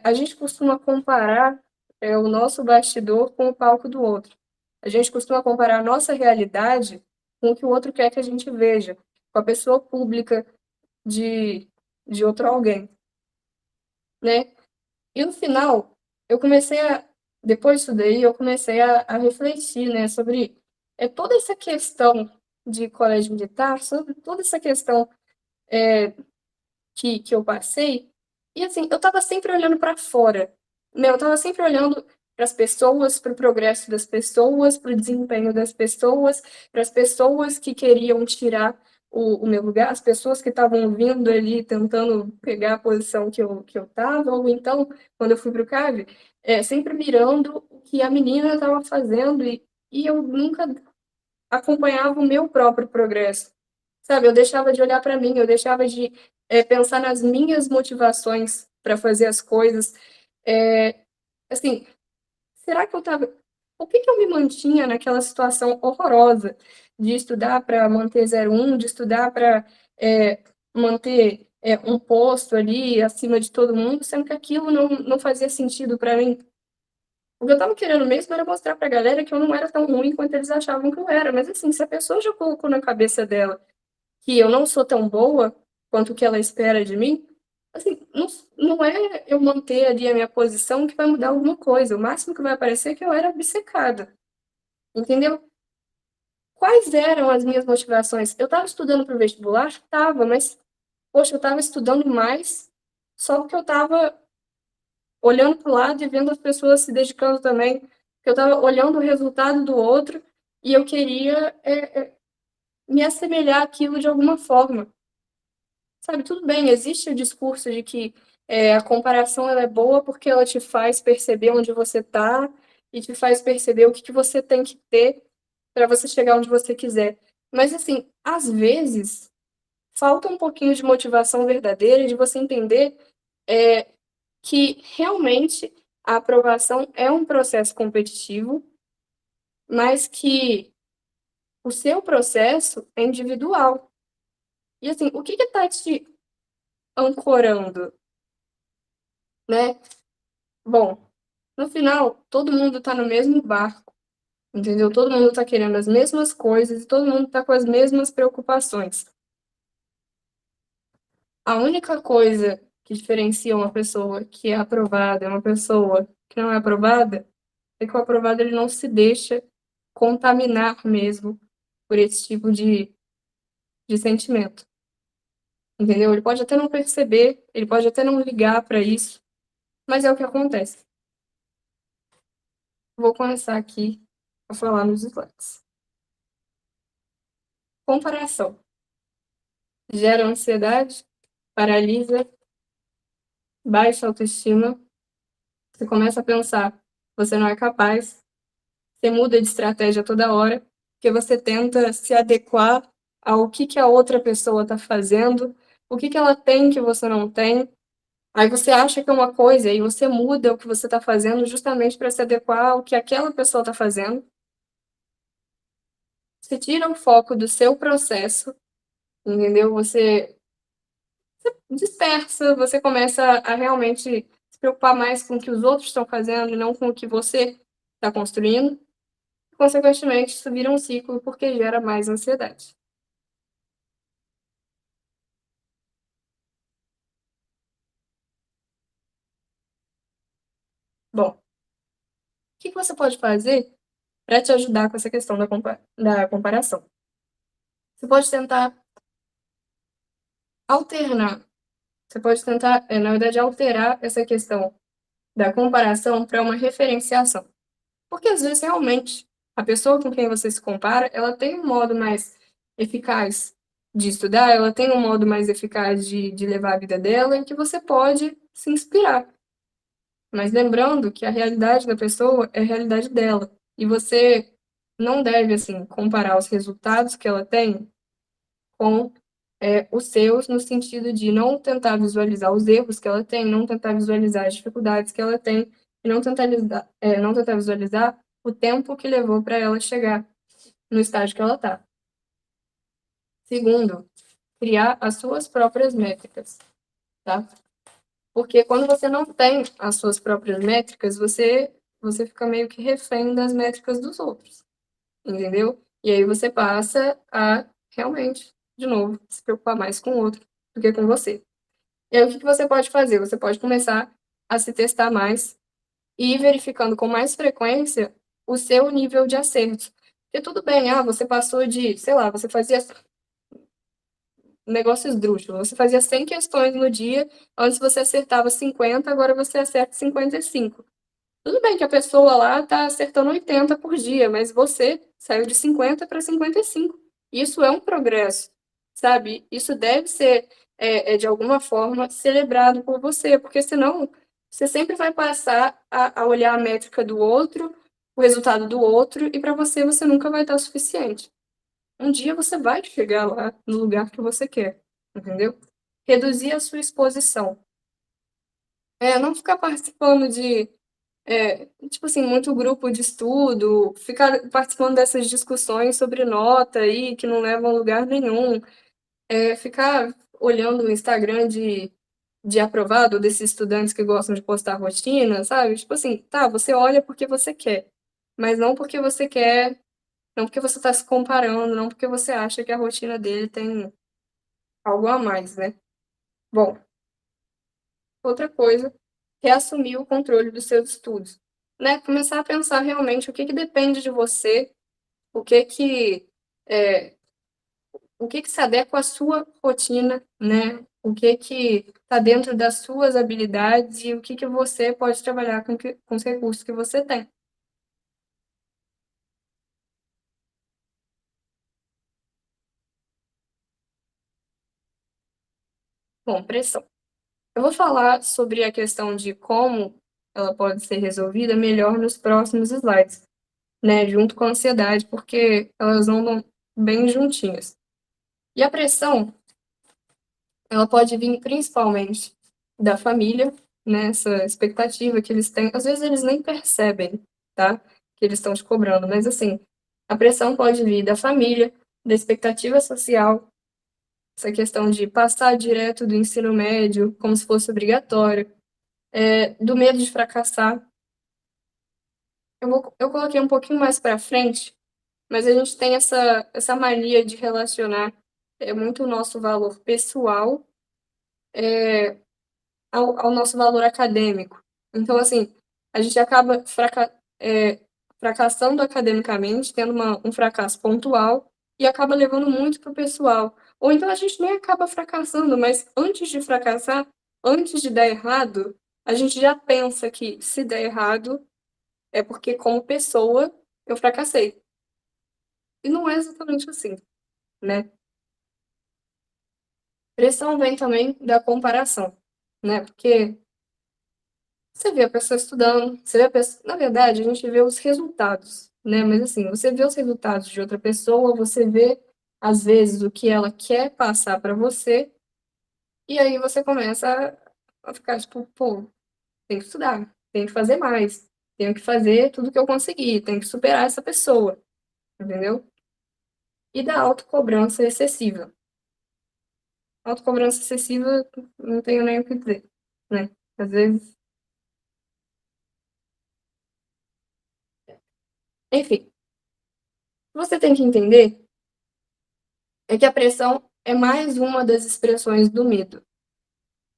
a gente costuma comparar o nosso bastidor com o palco do outro. A gente costuma comparar a nossa realidade com o que o outro quer que a gente veja, com a pessoa pública de, de outro alguém, né? E no final, eu comecei a, depois disso daí, eu comecei a refletir, né, sobre toda essa questão de colégio militar, sobre toda essa questão que eu passei. E assim, eu estava sempre olhando para fora, né? Eu estava sempre olhando. as pessoas, para o progresso das pessoas, para o desempenho das pessoas, para as pessoas que queriam tirar o meu lugar, as pessoas que estavam vindo ali tentando pegar a posição que eu estava, ou então, quando eu fui para o CAV, sempre mirando o que a menina estava fazendo e eu nunca acompanhava o meu próprio progresso, sabe? Eu deixava de olhar para mim, eu deixava de pensar nas minhas motivações para fazer as coisas. Assim, será que eu estava. Por que eu me mantinha naquela situação horrorosa de estudar para manter 0,1, de estudar para manter um posto ali acima de todo mundo, sendo que aquilo não fazia sentido para mim? O que eu estava querendo mesmo era mostrar para a galera que eu não era tão ruim quanto eles achavam que eu era. Mas, assim, se a pessoa já colocou na cabeça dela que eu não sou tão boa quanto o que ela espera de mim, assim, não é eu manter ali a minha posição que vai mudar alguma coisa. O máximo que vai aparecer é que eu era obcecada, entendeu? Quais eram as minhas motivações? Eu estava estudando para o vestibular? Estava, mas, poxa, eu estava estudando mais só porque eu estava olhando para o lado e vendo as pessoas se dedicando também, porque eu estava olhando o resultado do outro e eu queria me assemelhar àquilo de alguma forma. Sabe, tudo bem, existe o discurso de que a comparação ela é boa porque ela te faz perceber onde você está e te faz perceber o que você tem que ter para você chegar onde você quiser. Mas, assim, às vezes, falta um pouquinho de motivação verdadeira e de você entender que realmente a aprovação é um processo competitivo, mas que o seu processo é individual. E, assim, o que está te ancorando, né? Bom, no final, todo mundo está no mesmo barco, entendeu? Todo mundo está querendo as mesmas coisas e todo mundo está com as mesmas preocupações. A única coisa que diferencia uma pessoa que é aprovada e uma pessoa que não é aprovada é que o aprovado ele não se deixa contaminar mesmo por esse tipo de sentimento, entendeu? Ele pode até não perceber, ele pode até não ligar para isso, mas é o que acontece. Vou começar aqui a falar nos slides. Comparação. Gera ansiedade, paralisa, baixa autoestima. Você começa a pensar, você não é capaz, você muda de estratégia toda hora, porque você tenta se adequar ao que a outra pessoa está fazendo, o que ela tem que você não tem. Aí você acha que é uma coisa e você muda o que você está fazendo justamente para se adequar ao que aquela pessoa está fazendo. Você tira o foco do seu processo, entendeu? Você dispersa, você começa a realmente se preocupar mais com o que os outros estão fazendo e não com o que você está construindo. Consequentemente, isso vira um ciclo porque gera mais ansiedade. Bom, o que você pode fazer para te ajudar com essa questão da comparação? Você pode tentar alternar, você pode tentar, na verdade, alterar essa questão da comparação para uma referenciação. Porque às vezes realmente a pessoa com quem você se compara, ela tem um modo mais eficaz de estudar, ela tem um modo mais eficaz de levar a vida dela em que você pode se inspirar. Mas lembrando que a realidade da pessoa é a realidade dela. E você não deve, assim, comparar os resultados que ela tem com os seus, no sentido de não tentar visualizar os erros que ela tem, não tentar visualizar as dificuldades que ela tem, e não tentar visualizar o tempo que levou para ela chegar no estágio que ela está. Segundo, criar as suas próprias métricas, tá? Porque quando você não tem as suas próprias métricas, você fica meio que refém das métricas dos outros, entendeu? E aí você passa a realmente, de novo, se preocupar mais com o outro do que com você. E aí o que você pode fazer? Você pode começar a se testar mais e ir verificando com mais frequência o seu nível de acerto. Porque tudo bem, você passou de, sei lá, você fazia um negócio esdrúxulo, você fazia 100 questões no dia, antes você acertava 50, agora você acerta 55. Tudo bem que a pessoa lá está acertando 80 por dia, mas você saiu de 50 para 55. Isso é um progresso, sabe? Isso deve ser, de alguma forma, celebrado por você, porque senão você sempre vai passar a olhar a métrica do outro, o resultado do outro, e para você, você nunca vai estar suficiente. Um dia você vai chegar lá no lugar que você quer, entendeu? Reduzir a sua exposição. Não ficar participando de tipo assim, muito grupo de estudo, ficar participando dessas discussões sobre nota aí, que não levam a lugar nenhum, ficar olhando o Instagram de aprovado, desses estudantes que gostam de postar rotina, sabe? Tipo assim, tá, você olha porque você quer, mas não porque você quer, não porque você está se comparando, não porque você acha que a rotina dele tem algo a mais, né? Bom, outra coisa, reassumir o controle dos seus estudos, né? Começar a pensar realmente o que que depende de você, o que que é, o que que se adequa à sua rotina, né? O que que está dentro das suas habilidades e o que que você pode trabalhar com os recursos que você tem. Bom, pressão. Eu vou falar sobre a questão de como ela pode ser resolvida melhor nos próximos slides, né? Junto com a ansiedade, porque elas andam bem juntinhas. E a pressão, ela pode vir principalmente da família, né, essa expectativa que eles têm. Às vezes eles nem percebem, tá, que eles estão te cobrando, mas assim, a pressão pode vir da família, da expectativa social, essa questão de passar direto do ensino médio como se fosse obrigatório, do medo de fracassar. Eu coloquei um pouquinho mais para frente, mas a gente tem essa mania de relacionar muito o nosso valor pessoal ao nosso valor acadêmico. Então, assim, a gente acaba fracassando academicamente, tendo um fracasso pontual, e acaba levando muito para o pessoal. Ou então a gente nem acaba fracassando, mas antes de fracassar, antes de dar errado, a gente já pensa que se der errado é porque, como pessoa, eu fracassei. E não é exatamente assim, né? Pressão vem também da comparação, né? Porque você vê a pessoa estudando, você vê a pessoa... Na verdade, a gente vê os resultados, né? Mas assim, você vê os resultados de outra pessoa, você vê, às vezes, o que ela quer passar para você, e aí você começa a ficar tipo, pô, tem que estudar, tem que fazer mais, tenho que fazer tudo que eu conseguir, tenho que superar essa pessoa, entendeu? E da autocobrança excessiva. Autocobrança excessiva, não tenho nem o que dizer, né? Às vezes, enfim, você tem que entender que a pressão é mais uma das expressões do medo.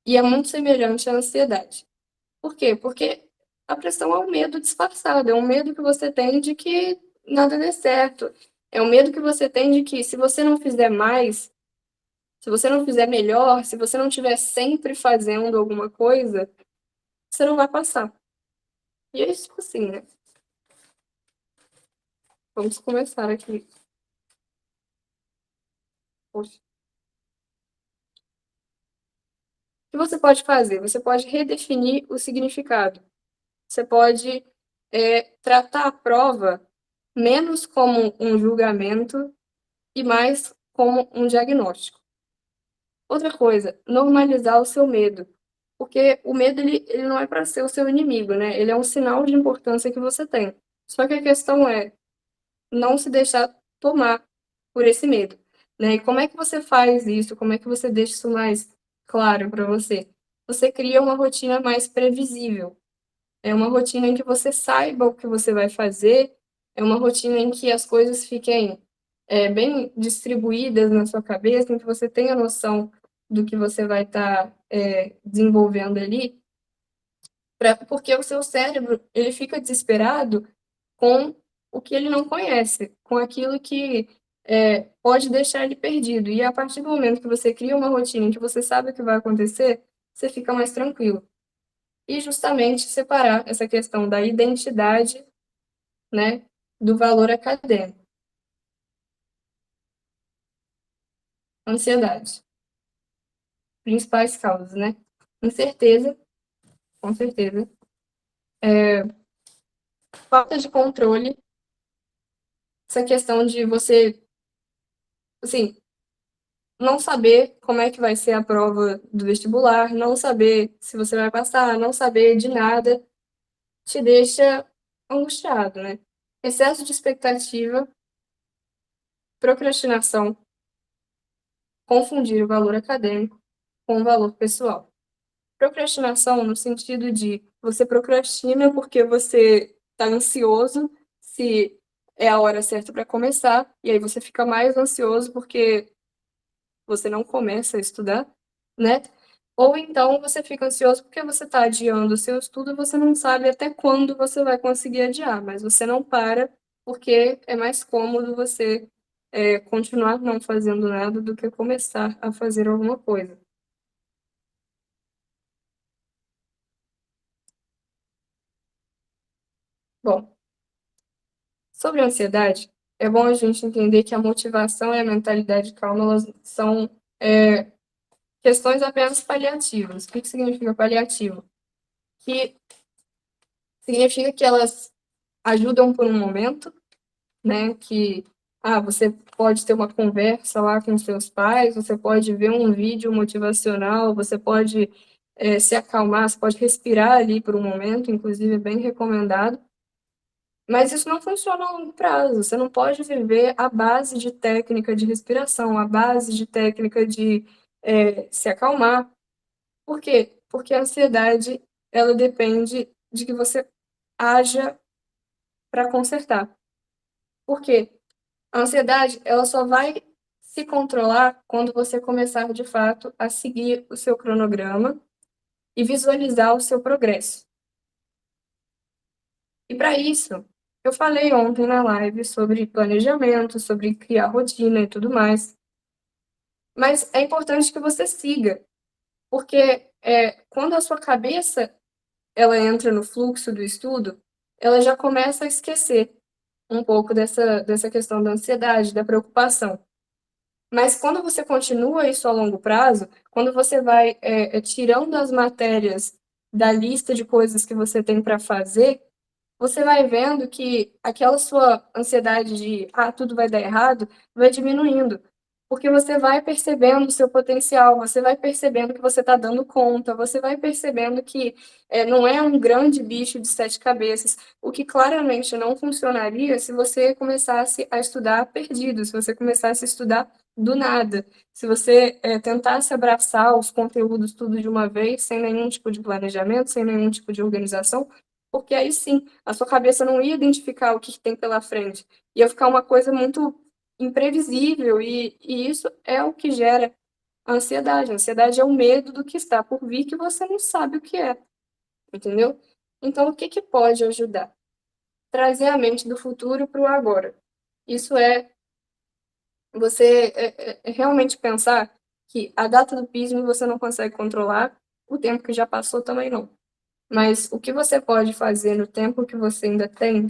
E é muito semelhante à ansiedade. Por quê? Porque a pressão é um medo disfarçado, é um medo que você tem de que nada dê certo. É um medo que você tem de que se você não fizer mais, se você não fizer melhor, se você não estiver sempre fazendo alguma coisa, você não vai passar. E é isso assim, né? Vamos começar aqui. Poxa. O que você pode fazer? Você pode redefinir o significado. Você pode tratar a prova menos como um julgamento e mais como um diagnóstico. Outra coisa, normalizar o seu medo. Porque o medo ele não é para ser o seu inimigo, né? Ele é um sinal de importância que você tem. Só que a questão é não se deixar tomar por esse medo, né? E como é que você faz isso? Como é que você deixa isso mais claro para você? Você cria uma rotina mais previsível. É uma rotina em que você saiba o que você vai fazer, é uma rotina em que as coisas fiquem bem distribuídas na sua cabeça, em que você tenha noção do que você vai estar desenvolvendo ali, porque o seu cérebro ele fica desesperado com o que ele não conhece, com aquilo que pode deixar ele perdido. E a partir do momento que você cria uma rotina em que você sabe o que vai acontecer, você fica mais tranquilo. e justamente separar essa questão da identidade, né, do valor acadêmico. Ansiedade. Principais causas, né? Incerteza, com certeza. Falta de controle, essa questão de você, assim, não saber como é que vai ser a prova do vestibular, não saber se você vai passar, não saber de nada, te deixa angustiado, né? Excesso de expectativa, procrastinação, confundir o valor acadêmico com o valor pessoal. Procrastinação no sentido de você procrastina porque você está ansioso se é a hora certa para começar, e aí você fica mais ansioso porque você não começa a estudar, né? Ou então você fica ansioso porque você está adiando o seu estudo e você não sabe até quando você vai conseguir adiar, mas você não para porque é mais cômodo você continuar não fazendo nada do que começar a fazer alguma coisa. Bom, sobre a ansiedade, é bom a gente entender que a motivação e a mentalidade calma elas são questões apenas paliativas. O que significa paliativo? Que significa que elas ajudam por um momento, né? Que você pode ter uma conversa lá com seus pais, você pode ver um vídeo motivacional, você pode se acalmar, você pode respirar ali por um momento, inclusive é bem recomendado. Mas isso não funciona a longo prazo. Você não pode viver à base de técnica de respiração, à base de técnica de se acalmar. Por quê? Porque a ansiedade ela depende de que você haja para consertar. Por quê? A ansiedade, ela só vai se controlar quando você começar, de fato, a seguir o seu cronograma e visualizar o seu progresso. E para isso, eu falei ontem na live sobre planejamento, sobre criar rotina e tudo mais. Mas é importante que você siga, porque quando a sua cabeça ela entra no fluxo do estudo, ela já começa a esquecer um pouco dessa questão da ansiedade, da preocupação. Mas quando você continua isso a longo prazo, quando você vai tirando as matérias da lista de coisas que você tem para fazer, você vai vendo que aquela sua ansiedade de tudo vai dar errado, vai diminuindo. Porque você vai percebendo o seu potencial, você vai percebendo que você está dando conta, você vai percebendo que não é um grande bicho de sete cabeças, o que claramente não funcionaria se você começasse a estudar perdido, se você começasse a estudar do nada, se você tentasse abraçar os conteúdos tudo de uma vez, sem nenhum tipo de planejamento, sem nenhum tipo de organização, porque aí sim, a sua cabeça não ia identificar o que tem pela frente. Ia ficar uma coisa muito imprevisível, e isso é o que gera a ansiedade. A ansiedade é o medo do que está por vir que você não sabe o que é, entendeu? Então, o que que pode ajudar? Trazer a mente do futuro para o agora. Isso é você realmente pensar que a data do pismo você não consegue controlar, o tempo que já passou também não. Mas o que você pode fazer no tempo que você ainda tem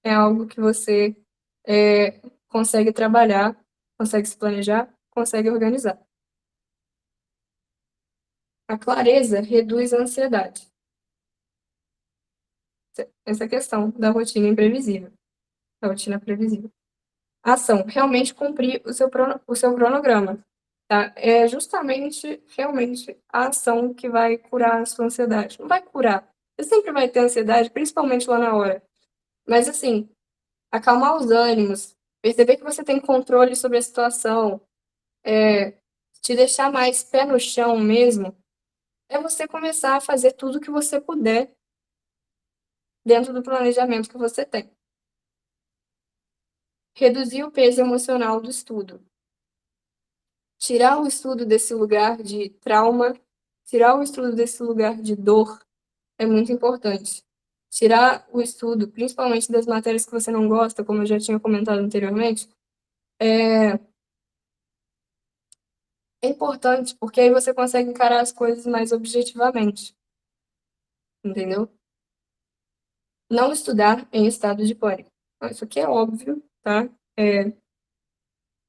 é algo que você consegue trabalhar, consegue se planejar, consegue organizar. A clareza reduz a ansiedade. Essa questão da rotina imprevisível, da rotina previsível. Ação, realmente cumprir o seu cronograma. Tá? É justamente, realmente, a ação que vai curar a sua ansiedade. Não vai curar. Você sempre vai ter ansiedade, principalmente lá na hora. Mas, assim, acalmar os ânimos, perceber que você tem controle sobre a situação, te deixar mais pé no chão mesmo, é você começar a fazer tudo o que você puder dentro do planejamento que você tem. Reduzir o peso emocional do estudo. Tirar o estudo desse lugar de trauma, tirar o estudo desse lugar de dor é muito importante. Tirar o estudo, principalmente das matérias que você não gosta, como eu já tinha comentado anteriormente, é importante, porque aí você consegue encarar as coisas mais objetivamente. entendeu? Não estudar em estado de pânico. Isso aqui é óbvio, tá?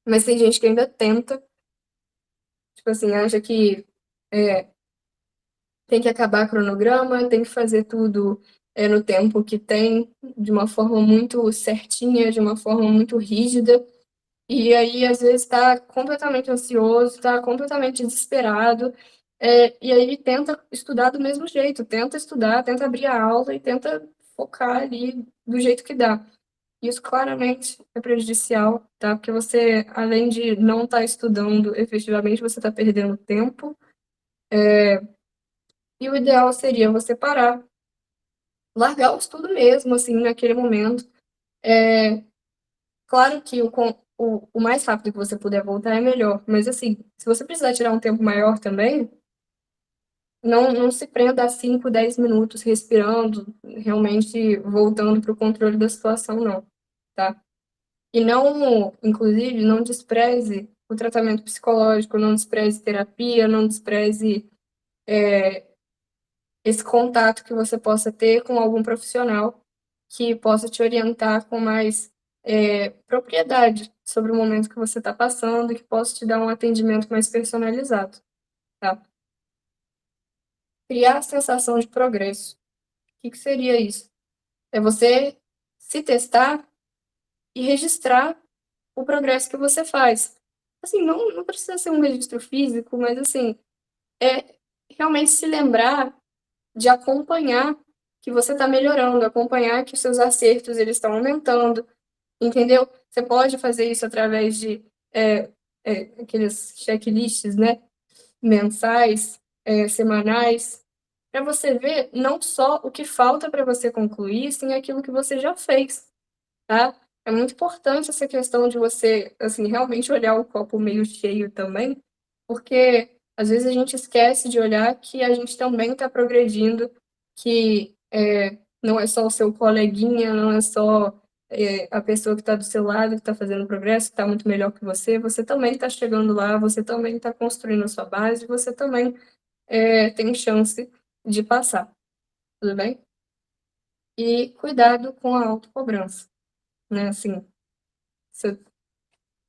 Mas tem gente que ainda tenta, tipo assim, acha que tem que acabar cronograma, tem que fazer tudo no tempo que tem, de uma forma muito certinha, de uma forma muito rígida. E aí, às vezes, está completamente ansioso, está completamente desesperado, e aí tenta estudar do mesmo jeito, tenta estudar, tenta abrir a aula e tenta focar ali do jeito que dá. Isso claramente é prejudicial, tá? Porque você, além de não estar estudando efetivamente, você está perdendo tempo. E o ideal seria você parar, largar o estudo mesmo, assim, naquele momento. Claro que o mais rápido que você puder voltar é melhor, mas assim, se você precisar tirar um tempo maior também, não se prenda a 5, 10 minutos respirando, realmente voltando para o controle da situação, não, tá? E não, inclusive, não despreze o tratamento psicológico, não despreze terapia, não despreze esse contato que você possa ter com algum profissional que possa te orientar com mais propriedade sobre o momento que você está passando e que possa te dar um atendimento mais personalizado, tá? Criar a sensação de progresso. O que seria isso? É você se testar e registrar o progresso que você faz. Assim, não precisa ser um registro físico, mas assim, é realmente se lembrar de acompanhar que você está melhorando, acompanhar que os seus acertos eles estão aumentando, entendeu? Você pode fazer isso através de aqueles checklists, né? Mensais, semanais, para você ver não só o que falta para você concluir, sim aquilo que você já fez, tá? É muito importante essa questão de você, assim, realmente olhar o copo meio cheio também, porque às vezes a gente esquece de olhar que a gente também está progredindo, que não é só o seu coleguinha, não é só a pessoa que está do seu lado, que está fazendo progresso, que está muito melhor que você também está chegando lá, você também está construindo a sua base, você também tem chance de passar, tudo bem? E cuidado com a autocobrança, né? Assim, você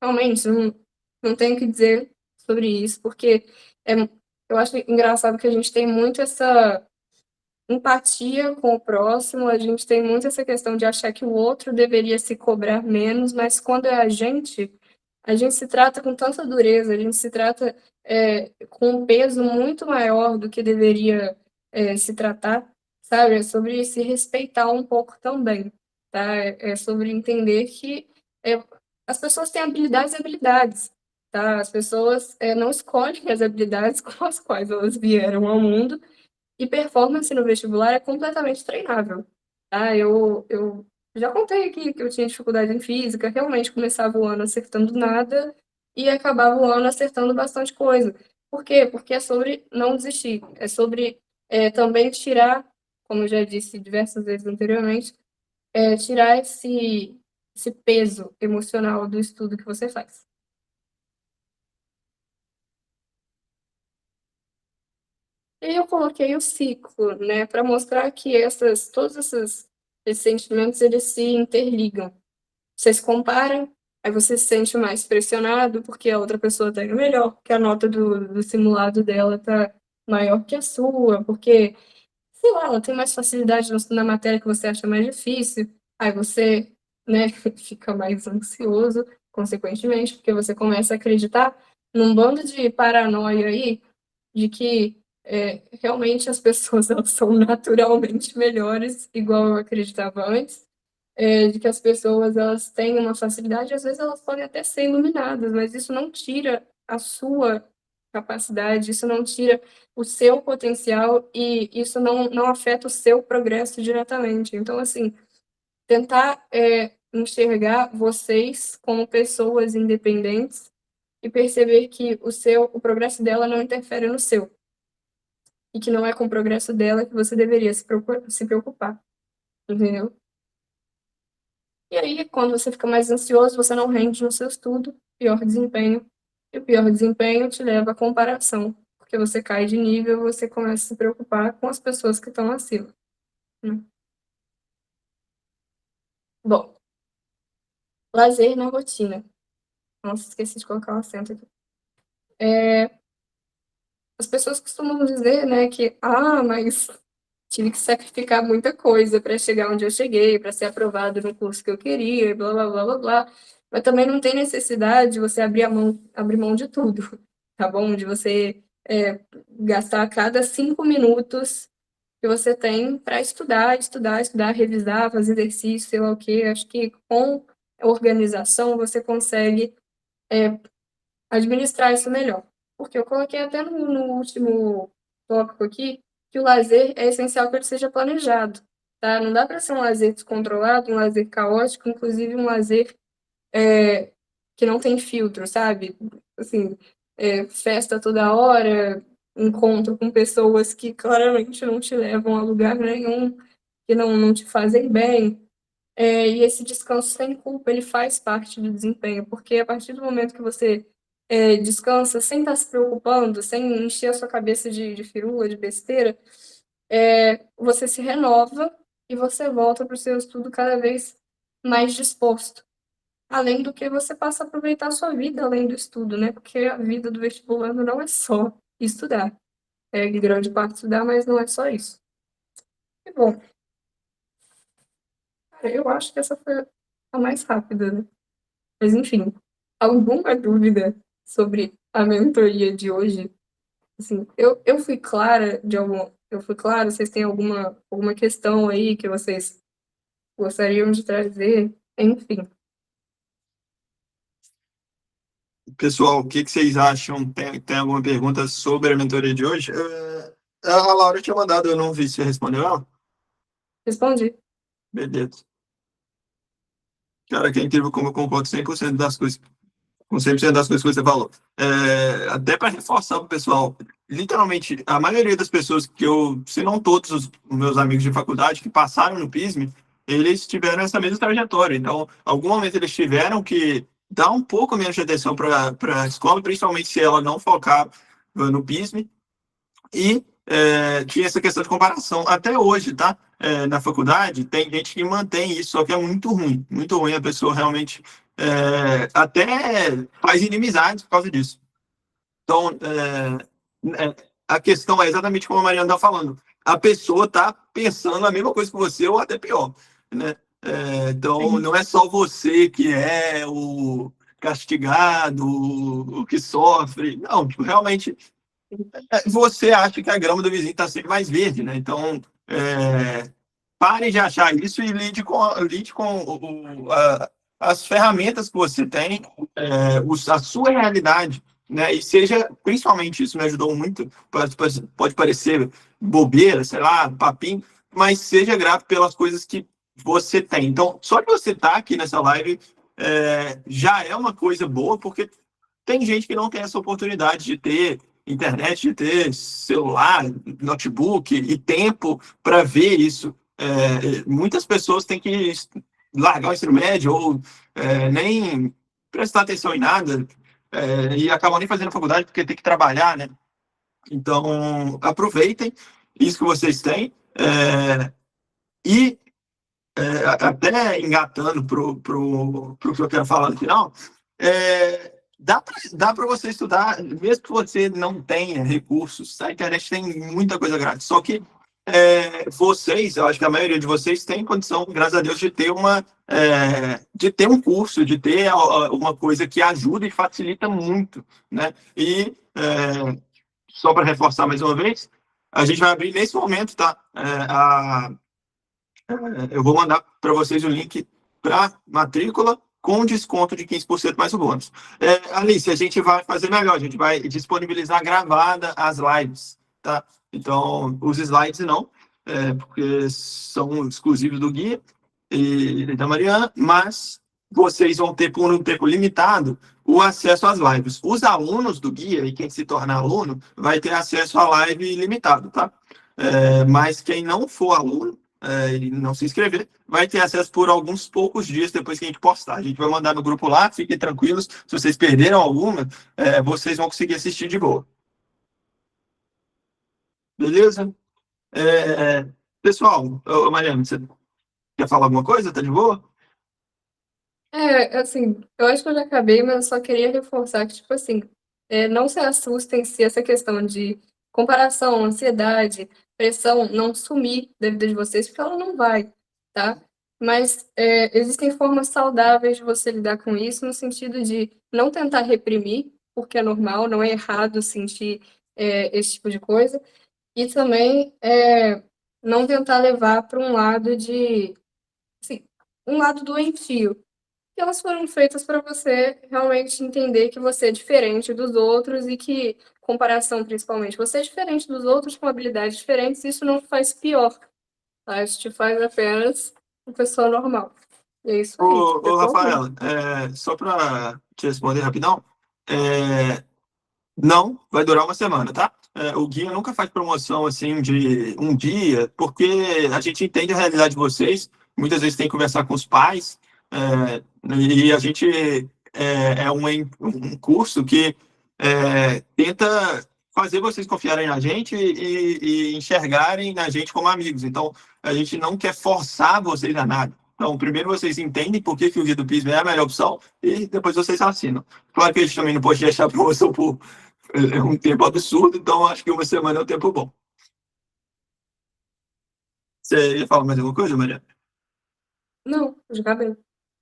realmente não tenho o que dizer sobre isso, porque é, eu acho engraçado que a gente tem muito essa empatia com o próximo, a gente tem muito essa questão de achar que o outro deveria se cobrar menos, mas quando é a gente se trata com tanta dureza, a gente se trata com um peso muito maior do que deveria se tratar, sabe? É sobre se respeitar um pouco também, tá? É sobre entender que é, as pessoas têm habilidades e habilidades, tá? As pessoas não escolhem as habilidades com as quais elas vieram ao mundo, e performance no vestibular é completamente treinável, tá? Eu já contei aqui que eu tinha dificuldade em física, realmente começava o ano acertando nada e acabava o ano acertando bastante coisa. Por quê? Porque é sobre não desistir, é sobre também tirar, como eu já disse diversas vezes anteriormente, tirar esse peso emocional do estudo que você faz. E eu coloquei o ciclo, né, para mostrar que esses sentimentos eles se interligam. Você se compara, aí você se sente mais pressionado porque a outra pessoa está indo melhor, porque a nota do simulado dela tá maior que a sua, porque, sei lá, ela tem mais facilidade na matéria que você acha mais difícil. Aí você, né, fica mais ansioso, consequentemente, porque você começa a acreditar num bando de paranoia aí de que realmente as pessoas elas são naturalmente melhores, igual eu acreditava antes, de que as pessoas elas têm uma facilidade, às vezes elas podem até ser iluminadas, mas isso não tira a sua capacidade, isso não tira o seu potencial e isso não afeta o seu progresso diretamente. Então, assim, tentar enxergar vocês como pessoas independentes e perceber que o progresso dela não interfere no seu e que não é com o progresso dela que você deveria se preocupar, entendeu? E aí, quando você fica mais ansioso, você não rende no seu estudo, pior desempenho, e o pior desempenho te leva à comparação porque você cai de nível, você começa a se preocupar com as pessoas que estão acima, né? Bom, lazer na rotina. Nossa, esqueci de colocar o acento aqui. As pessoas costumam dizer, né, que, mas tive que sacrificar muita coisa para chegar onde eu cheguei, para ser aprovado no curso que eu queria, e blá, blá, blá, blá, blá. Mas também não tem necessidade de você abrir mão de tudo, tá bom? De você gastar cada 5 minutos que você tem para estudar, estudar, estudar, revisar, fazer exercício, sei lá o quê. Acho que com organização você consegue administrar isso melhor. Porque eu coloquei até no último tópico aqui que o lazer é essencial que ele seja planejado, tá? Não dá para ser um lazer descontrolado, um lazer caótico, inclusive um lazer que não tem filtro, sabe? Assim, festa toda hora, encontro com pessoas que claramente não te levam a lugar nenhum, que não te fazem bem. E esse descanso sem culpa, ele faz parte do desempenho, porque a partir do momento que você descansa sem estar se preocupando, sem encher a sua cabeça de firula, de besteira, você se renova e você volta para o seu estudo cada vez mais disposto. Além do que você passa a aproveitar a sua vida além do estudo, né? Porque a vida do vestibulando não é só estudar. É em grande parte estudar, mas não é só isso. E bom, eu acho que essa foi a mais rápida, né? Mas enfim, alguma dúvida sobre a mentoria de hoje? Assim, eu fui clara de algum. Eu fui clara, vocês têm alguma questão aí que vocês gostariam de trazer? Enfim. Pessoal, o que vocês acham? Tem alguma pergunta sobre a mentoria de hoje? A Laura tinha mandado, eu não vi se você respondeu ela. Respondi. Beleza. Cara, que é incrível como eu concordo 100% das coisas, com 100% das coisas que você falou. Até para reforçar para o pessoal, literalmente, a maioria das pessoas que se não todos os meus amigos de faculdade que passaram no PISM, eles tiveram essa mesma trajetória. Então, algum momento eles tiveram que dar um pouco menos de atenção para a escola, principalmente se ela não focar no PISM. E tinha essa questão de comparação. Até hoje, tá? Na faculdade, tem gente que mantém isso, só que é muito ruim. Muito ruim. A pessoa realmente até faz inimizades por causa disso. Então, a questão é exatamente como a Mariana está falando. A pessoa está pensando a mesma coisa que você, ou até pior, né? Então, não é só você que é o castigado, o que sofre. Não, tipo, realmente você acha que a grama do vizinho está sempre mais verde, né? Então, pare de achar isso e lide com as ferramentas que você tem, a sua realidade, né? E seja, principalmente, isso me ajudou muito, pode parecer bobeira, sei lá, papinho, mas seja grato pelas coisas que você tem. Então, só que você estar aqui nessa live já é uma coisa boa, porque tem gente que não tem essa oportunidade de ter internet, de ter celular, notebook e tempo para ver isso. Muitas pessoas têm que largar o ensino médio ou nem prestar atenção em nada e acabam nem fazendo faculdade porque tem que trabalhar, né? Então, aproveitem isso que vocês têm e até engatando pro que eu quero falar no final, dá para você estudar, mesmo que você não tenha recursos. A internet tem muita coisa grátis, só que vocês, eu acho que a maioria de vocês tem condição, graças a Deus, de ter um curso, de ter uma coisa que ajuda e facilita muito, né? E só para reforçar mais uma vez, a gente vai abrir nesse momento, tá? Eu vou mandar para vocês o link para matrícula com desconto de 15% mais o bônus. Alice, a gente vai fazer melhor, a gente vai disponibilizar gravada as lives, tá? Então, os slides não, porque são exclusivos do guia e da Mariana, mas vocês vão ter, por um tempo limitado, o acesso às lives. Os alunos do guia e quem se tornar aluno vai ter acesso à live limitado, tá? Mas quem não for aluno, e não se inscrever, vai ter acesso por alguns poucos dias depois que a gente postar. A gente vai mandar no grupo lá, fiquem tranquilos. Se vocês perderam alguma, vocês vão conseguir assistir de boa. Beleza? Pessoal, Mariana, você quer falar alguma coisa? Tá de boa? Assim, eu acho que eu já acabei, mas eu só queria reforçar que, tipo assim, não se assustem se essa questão de comparação, ansiedade, pressão não sumir da vida de vocês, porque ela não vai, tá? Mas existem formas saudáveis de você lidar com isso, no sentido de não tentar reprimir, porque é normal, não é errado sentir esse tipo de coisa, e também não tentar levar para um lado de, assim, um lado doentio, que elas foram feitas para você realmente entender que você é diferente dos outros e que, comparação principalmente, você é diferente dos outros com habilidades diferentes, isso não te faz pior, tá? Isso te faz apenas uma pessoa normal. E é isso aí, Ô, ficou ruim. Rafaela, só para te responder rapidão, é, não, vai durar uma semana, tá? O guia nunca faz promoção assim de um dia, porque a gente entende a realidade de vocês. Muitas vezes tem que conversar com os pais, e a gente um curso que tenta fazer vocês confiarem na gente e enxergarem na gente como amigos. Então, a gente não quer forçar vocês a nada. Então, primeiro vocês entendem por que o Guia do Pismo é a melhor opção e depois vocês assinam. Claro que a gente também não pode deixar a promoção por um tempo absurdo, então acho que uma semana é um tempo bom. Você ia falar mais alguma coisa, Maria? Não, já acabei.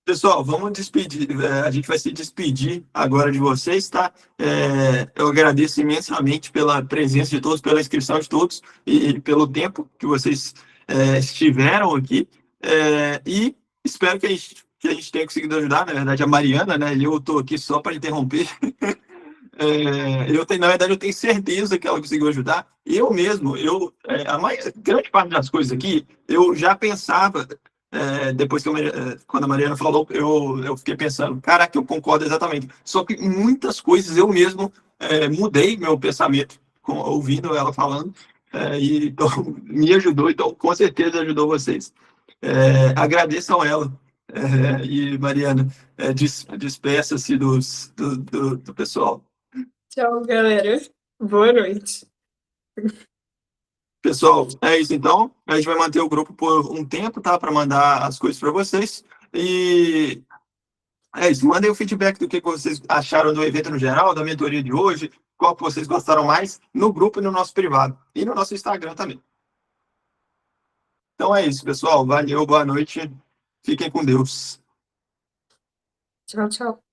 Pessoal, vamos despedir. A gente vai se despedir agora de vocês, tá? Eu agradeço imensamente pela presença de todos, pela inscrição de todos e pelo tempo que vocês estiveram aqui. E espero que a gente tenha conseguido ajudar. Na verdade, a Mariana, né? Eu estou aqui só para interromper. Na verdade, eu tenho certeza que ela conseguiu ajudar. Eu mesmo, grande parte das coisas aqui, eu já pensava, depois que quando a Mariana falou, eu fiquei pensando, caraca, eu concordo exatamente. Só que muitas coisas eu mesmo mudei meu pensamento, ouvindo ela falando, e então, me ajudou, então com certeza ajudou vocês. Agradeçam ela. E Mariana, despeça-se do pessoal. Tchau, galera. Boa noite. Pessoal, é isso então. A gente vai manter o grupo por um tempo, tá? Para mandar as coisas para vocês. E é isso. Mandem o feedback do que vocês acharam do evento no geral, da mentoria de hoje, qual que vocês gostaram mais, no grupo e no nosso privado. E no nosso Instagram também. Então é isso, pessoal. Valeu, boa noite. Fiquem com Deus. Tchau, tchau.